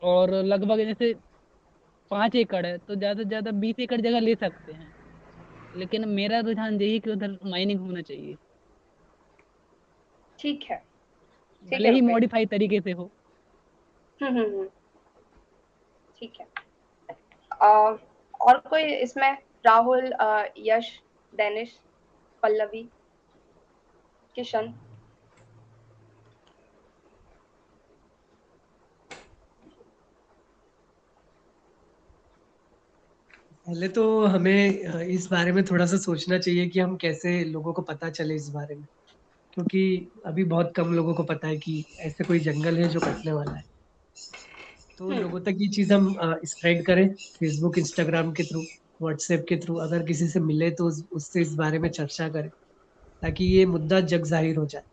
और लगभग जैसे 5 एकड़ है तो ज्यादा से ज्यादा 20 एकड़ जगह ले सकते हैं। लेकिन मेरा रुझान यही कि उधर माइनिंग होना चाहिए, ठीक है, ठीक भले है ही रुपेश। मॉडिफाई तरीके से हो। ठीक है। और कोई इसमें? राहुल, यश, डेनिश, पल्लवी, किशन? पहले तो हमें इस बारे में थोड़ा सा सोचना चाहिए कि हम कैसे लोगों को पता चले इस बारे में, क्योंकि अभी बहुत कम लोगों को पता है कि ऐसे कोई जंगल है जो कटने वाला है। तो लोगों तक ये चीज़ हम स्प्रेड करें, फेसबुक, इंस्टाग्राम के थ्रू, व्हाट्सएप के थ्रू, अगर किसी से मिले तो उससे इस बारे में चर्चा करें, ताकि ये मुद्दा जग जाहिर हो जाए।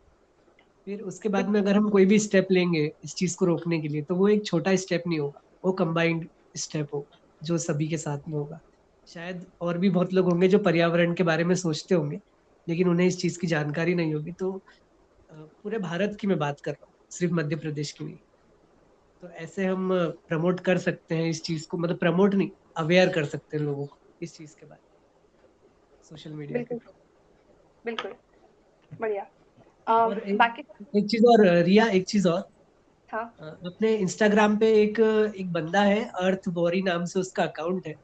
फिर उसके बाद में अगर हम कोई भी स्टेप लेंगे इस चीज़ को रोकने के लिए, तो वो एक छोटा स्टेप नहीं होगा, वो कंबाइंड स्टेप होगा जो सभी के साथ में होगा। शायद और भी बहुत लोग होंगे जो पर्यावरण के बारे में सोचते होंगे, लेकिन उन्हें इस चीज़ की जानकारी नहीं होगी। तो पूरे भारत की मैं बात कर रहा हूँ, सिर्फ मध्य प्रदेश की नहीं। तो ऐसे हम प्रमोट कर सकते हैं इस चीज़ को, मतलब प्रमोट नहीं, अवेयर कर सकते हैं लोगों को इस चीज़ के बारे में सोशल मीडिया के बिल्कुल थ्रू। बिल्कुल, बढ़िया। और बाकी एक चीज़ और रिया, एक चीज़ और, हाँ, अपने इंस्टाग्राम पे एक एक बंदा है, अर्थ बोरी नाम से उसका अकाउंट है।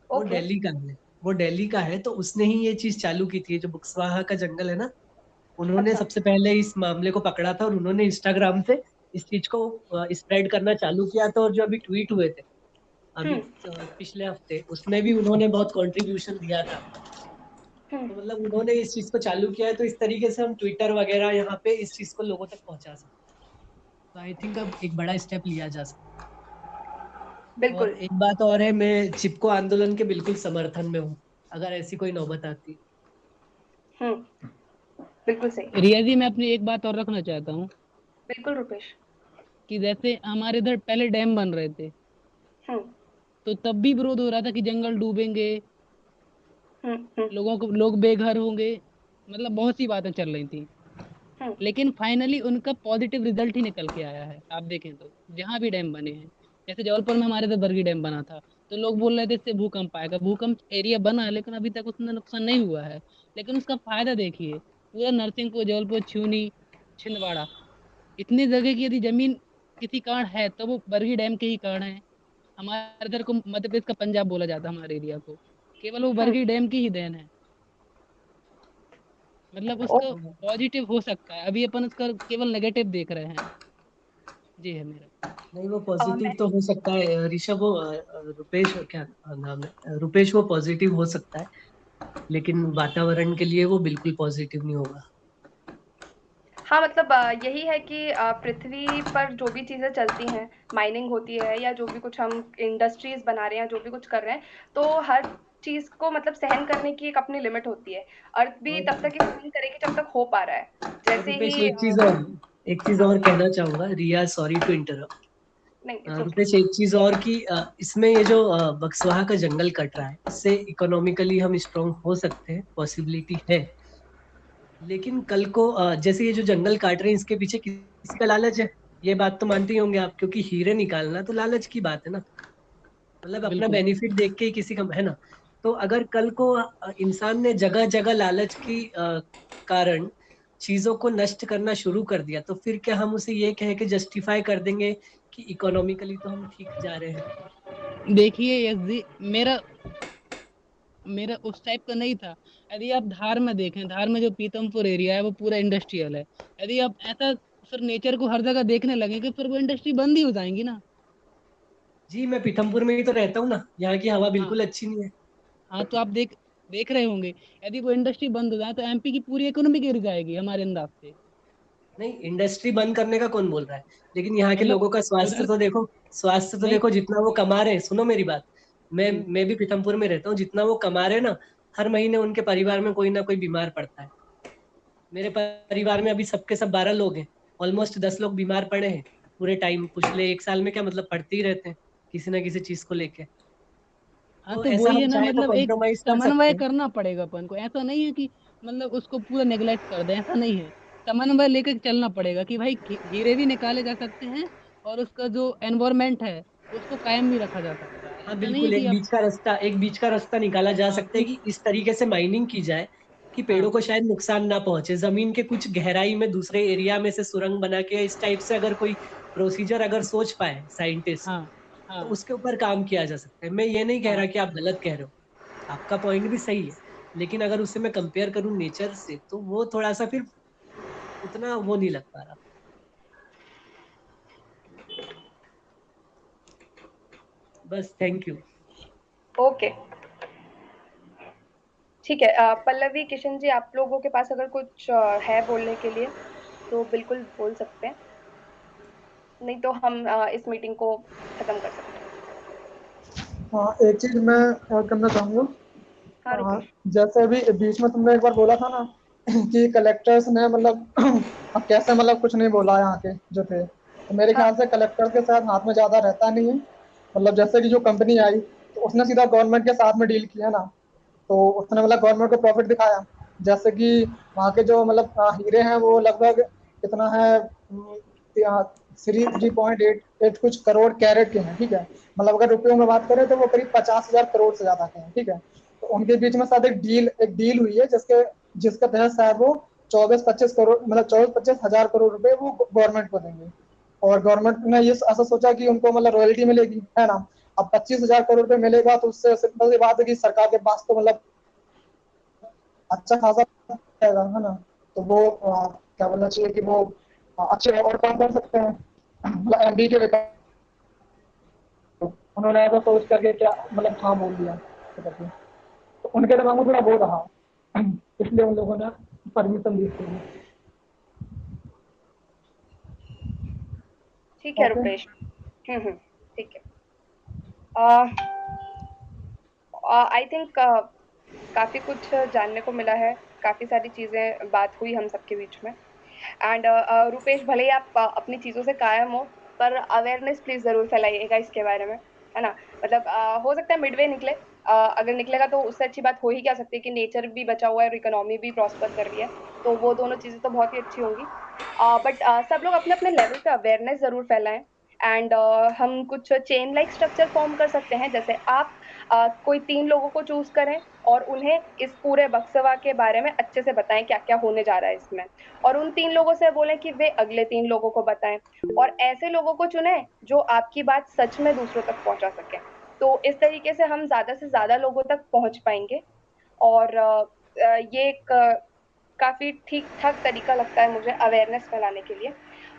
वो ओके, दिल्ली का है, वो दिल्ली का है। तो उसने ही ये चीज चालू की थी, जो बुक्सवाहा का जंगल है ना, उन्होंने अच्छा, सबसे पहले इस मामले को पकड़ा था और उन्होंने इंस्टाग्राम पे इस चीज को स्प्रेड करना चालू किया था, और जो अभी ट्वीट हुए थे अभी पिछले हफ्ते, उसमें भी उन्होंने बहुत कंट्रीब्यूशन दिया था। तो मतलब उन्होंने इस चीज को चालू किया है, तो इस तरीके से हम ट्विटर वगैरह यहाँ पे इस चीज को लोगों तक पहुंचा सकते हैं। तो आई थिंक अब एक बड़ा स्टेप लिया जा सकता है। बिल्कुल। और एक बात और है, मैं चिपको आंदोलन के बिल्कुल समर्थन में हूँ, अगर ऐसी कोई नौबत आती है। बिल्कुल सही। रिया जी, मैं अपनी एक बात और रखना चाहता हूँ बिल्कुल रुपेश। कि जैसे हमारे इधर पहले डैम बन रहे थे, तो तब भी विरोध हो रहा था कि जंगल डूबेंगे, लोग बेघर होंगे, मतलब बहुत सी बातें चल रही थी। लेकिन फाइनली उनका पॉजिटिव रिजल्ट ही निकल के आया है। आप देखें तो जहां भी डैम बने हैं, जैसे जबलपुर में हमारे इधर बरगी डैम बना था, तो लोग बोल रहे थे इससे भूकंप आएगा, भूकंप एरिया बना, लेकिन अभी तक उतना नुकसान नहीं हुआ है। लेकिन उसका फायदा देखिए, पूरा नरसिंहपुर, जबलपुर, छूनी, छिंदवाड़ा, इतनी जगह की यदि जमीन किसी कारण है तो वो बरगी डैम के ही कारण है। हमारे इधर को मध्य प्रदेश का पंजाब बोला जाता है हमारे एरिया को, केवल वो बरगी डैम की ही देन है। मतलब उसका पॉजिटिव हो सकता है, अभी अपन उसका केवल नेगेटिव देख रहे हैं। जी है मेरा। नहीं, वो पॉजिटिव तो हो सकता है ऋषभ, वो रुपेश, क्या नाम है, रुपेश, वो पॉजिटिव हो सकता है, लेकिन वातावरण के लिए वो बिल्कुल पॉजिटिव नहीं होगा। हाँ, मतलब यही है कि पृथ्वी पर जो भी चीज़ें चलती हैं, माइनिंग होती है या जो भी कुछ हम इंडस्ट्रीज़ बना रहे हैं, जो भी कुछ कर रहे हैं, तो हर चीज़ को मतलब सहन करने की एक अपनी लिमिट होती है। अर्थ भी तब तक ही सहन करेगी जब तक हो पा रहा है। और जैसे रुपेश, ही एक चीज और कहना चाहूंगा, रिया, सॉरी टू इंटरप्ट। नहीं, इट्स ओके। रुपेश, एक चीज और कि इसमें ये जो बक्सवाहा का जंगल कट रहा है, इससे इकोनॉमिकली हम स्ट्रांग हो सकते हैं, पॉसिबिलिटी है। लेकिन कल को जैसे ये जो जंगल काट रहे हैं, इसके पीछे किसी का लालच है, ये बात तो मानते ही होंगे आप, क्योंकि हीरे निकालना तो लालच की बात है ना, मतलब अपना बिल्कुल। बेनिफिट देख के ही किसी का, है ना। तो अगर कल को इंसान ने जगह जगह लालच की कारण चीजों को नष्ट करना शुरू कर दिया, तो फिर क्या हम उसे ये कह के जस्टिफाई कर देंगे कि इकोनॉमिकली तो हम ठीक जा रहे हैं। देखिए यस जी, मेरा मेरा उस टाइप का नहीं था। यदि आप धार में देखें, धार में जो पीतमपुर एरिया है वो पूरा इंडस्ट्रियल है। यदि आप ऐसा फिर नेचर को हर जगह देखने लगेंगे, फिर वो इंडस्ट्री बंद ही हो जाएंगी ना। जी, मैं पीथमपुर में ही तो रहता हूँ ना, यहाँ की हवा हाँ बिल्कुल अच्छी नहीं है। हाँ, तो आप देख देख रहे होंगे, यदि वो इंडस्ट्री बंद हो जाए तो एमपी की पूरी इकोनॉमी गिर जाएगी हमारे अंदाज से। नहीं, इंडस्ट्री बंद करने का कौन बोल रहा है, लेकिन यहाँ के मतलब लोगों का स्वास्थ्य उधर तो देखो, स्वास्थ्य तो नहीं। देखो, जितना वो कमा रहे हैं, सुनो मेरी बात, मैं भी पीथमपुर में रहता हूँ, जितना वो कमा रहे हैं ना, हर महीने उनके परिवार में कोई ना कोई बीमार पड़ता है। मेरे परिवार में अभी सबके सब 12 लोग हैं, ऑलमोस्ट 10 लोग बीमार पड़े हैं पूरे टाइम, पिछले एक साल में, क्या मतलब पड़ते ही रहते हैं किसी ना किसी चीज को लेके। हाँ, तो तो ऐसा वही हम है ना, चाहे तो मतलब एक कॉम्प्रोमाइज कर सकते समन्वय हैं। करना पड़ेगा अपन को। ऐसा नहीं है कि मतलब उसको पूरा नेग्लेक्ट कर दें, ऐसा नहीं है। समन्वय लेकर चलना पड़ेगा कि भाई हीरे भी निकाले जा सकते हैं, और उसका जो एनवायरमेंट है उसको कायम भी रखा जा सकता है। हाँ ऐसा नहीं है बिल्कुल, कि आप एक बीच का रास्ता निकाला जा हाँ सकता है कि इस तरीके से माइनिंग की जाए कि पेड़ों हाँ को शायद नुकसान ना पहुंचे, जमीन के कुछ गहराई में दूसरे एरिया में से सुरंग बना के, इस टाइप से अगर कोई प्रोसीजर अगर सोच पाए साइंटिस्ट, हाँ तो हाँ उसके ऊपर काम किया जा सकता है। मैं ये नहीं कह रहा हाँ। कि आप गलत कह रहे हो, आपका पॉइंट भी सही है, लेकिन अगर उससे मैं कंपेयर करूं नेचर से, तो वो थोड़ा सा फिर उतना वो नहीं लग पा रहा। बस, थैंक यू। ओके, ठीक है। पल्लवी, किशन जी, आप लोगों के पास अगर कुछ है बोलने के लिए तो बिल्कुल बोल सकते हैं, नहीं तो हम इस मीटिंग को खत्म कर सकते हैं। हाँ, एक चीज मैं ऐड करना चाहूंगा। हाँ रुपेश। जैसे अभी बीच में तुमने एक बार बोला था ना कि कलेक्टर्स ने मतलब कैसे मतलब कुछ नहीं बोला यहाँ के जो थे, तो मेरे ख्याल से कलेक्टर के साथ हाथ में ज्यादा रहता नहीं है। मतलब जैसे कि जो कंपनी आई तो उसने सीधा गवर्नमेंट के साथ में डील किया ना, तो उसने मतलब गवर्नमेंट को प्रॉफिट दिखाया। जैसे कि वहाँ के जो मतलब हीरे हैं वो लगभग कितना है, 3.88 कुछ करोड़ कैरेट के हैं, ठीक है। मतलब अगर रुपयों में बात करें तो वो करीब 50,000 करोड़ से ज्यादा के हैं, ठीक है। तो उनके बीच में शायद एक डील हुई है जिसके तहत शायद वो 24-25 करोड़, मतलब 24-25 हजार करोड़ रुपए वो गवर्नमेंट को देंगे। और गवर्नमेंट ने ये ऐसा सोचा कि उनको मतलब रॉयल्टी मिलेगी, है ना। अब 25,000 करोड़ रुपए मिलेगा तो उससे सिंपल सी बात है कि सरकार के पास तो मतलब अच्छा खासा जाएगा, है ना। तो वो क्या बोलना चाहिए कि वो अच्छे और काम कर सकते हैं। मतलब एमडी के विकास, उन्होंने ऐसा सोच करके क्या मतलब हाँ बोल दिया करके, तो उनके दिमाग में थोड़ा वो रहा, इसलिए उन लोगों ने परमिशन दी थी। ठीक है ओके, रुपेश। ठीक है। आई थिंक काफी कुछ जानने को मिला है, काफी सारी चीजें बात हुई हम सबके बीच में। एंड रुपेश, भले ही आप अपनी चीजों से कायम हो, पर अवेयरनेस प्लीज जरूर फैलाइएगा इसके बारे में, है ना। मतलब हो सकता है मिडवे निकले, अगर निकलेगा तो उससे अच्छी बात हो ही क्या सकती है कि नेचर भी बचा हुआ है और इकोनॉमी भी प्रॉस्पर कर रही है, तो वो दोनों चीजें तो बहुत ही अच्छी होंगी। बट सब लोग अपने अपने लेवल पे अवेयरनेस जरूर फैलाएं। एंड हम कुछ चेन लाइक स्ट्रक्चर फॉर्म कर सकते हैं, जैसे आप कोई 3 लोगों को चूज करें और उन्हें इस पूरे बक्सवा के बारे में अच्छे से बताएं क्या क्या होने जा रहा है इसमें, और उन 3 लोगों से बोलें कि वे अगले 3 लोगों को बताएं, और ऐसे लोगों को चुने जो आपकी बात सच में दूसरों तक पहुंचा सकें। तो इस तरीके से हम ज्यादा से ज्यादा लोगों तक पहुंच पाएंगे। और ये एक काफी ठीक ठाक तरीका लगता है मुझे अवेयरनेस फैलाने के लिए।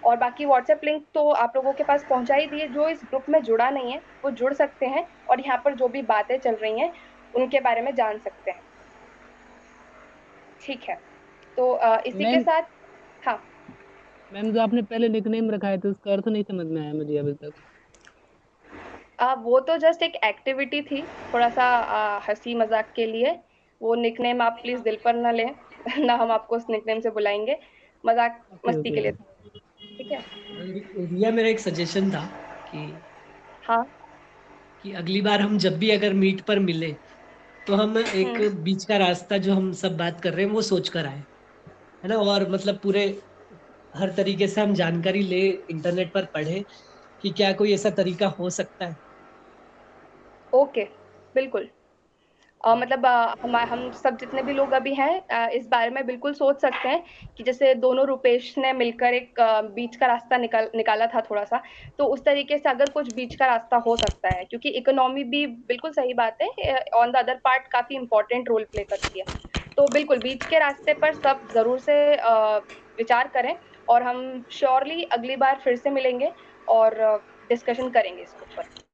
और बाकी व्हाट्सएप लिंक तो आप लोगों के पास पहुंचा ही दिए, जो इस ग्रुप में जुड़ा नहीं है वो जुड़ सकते हैं और यहाँ पर जो भी बातें चल रही हैं उनके बारे में जान सकते हैं। ठीक है, तो इसी के मैम साथ, हाँ। मैम जो आपने पहले निकनेम रखा है तो उसका अर्थ नहीं समझ में आया मुझे अभी तक। वो तो जस्ट एक एक्टिविटी थी, थोड़ा सा हंसी मजाक के लिए। वो निकनेम आप प्लीज दिल पर ना लें। ना हम आपको उस निकनेम से बुलाएंगे, मजाक ओके मस्ती के ओके। लिए था। ठीक है। रिया, मेरा एक सजेशन था कि हाँ। अगली बार हम जब भी अगर मीट पर मिले तो हम एक हम्म। बीच का रास्ता जो हम सब बात कर रहे हैं वो सोच कर आए, है ना। और मतलब पूरे हर तरीके से हम जानकारी ले, इंटरनेट पर पढ़े कि क्या कोई ऐसा तरीका हो सकता है। ओके, बिल्कुल। मतलब हम सब जितने भी लोग अभी हैं इस बारे में बिल्कुल सोच सकते हैं कि जैसे दोनों रुपेश ने मिलकर एक बीच का रास्ता निकाला था थोड़ा सा, तो उस तरीके से अगर कुछ बीच का रास्ता हो सकता है, क्योंकि इकोनॉमी भी बिल्कुल सही बात है, ऑन द अदर पार्ट काफी इंपॉर्टेंट रोल प्ले करती है। तो बिल्कुल बीच के रास्ते पर सब जरूर से विचार करें, और हम श्योरली अगली बार फिर से मिलेंगे और डिस्कशन करेंगे इसके ऊपर।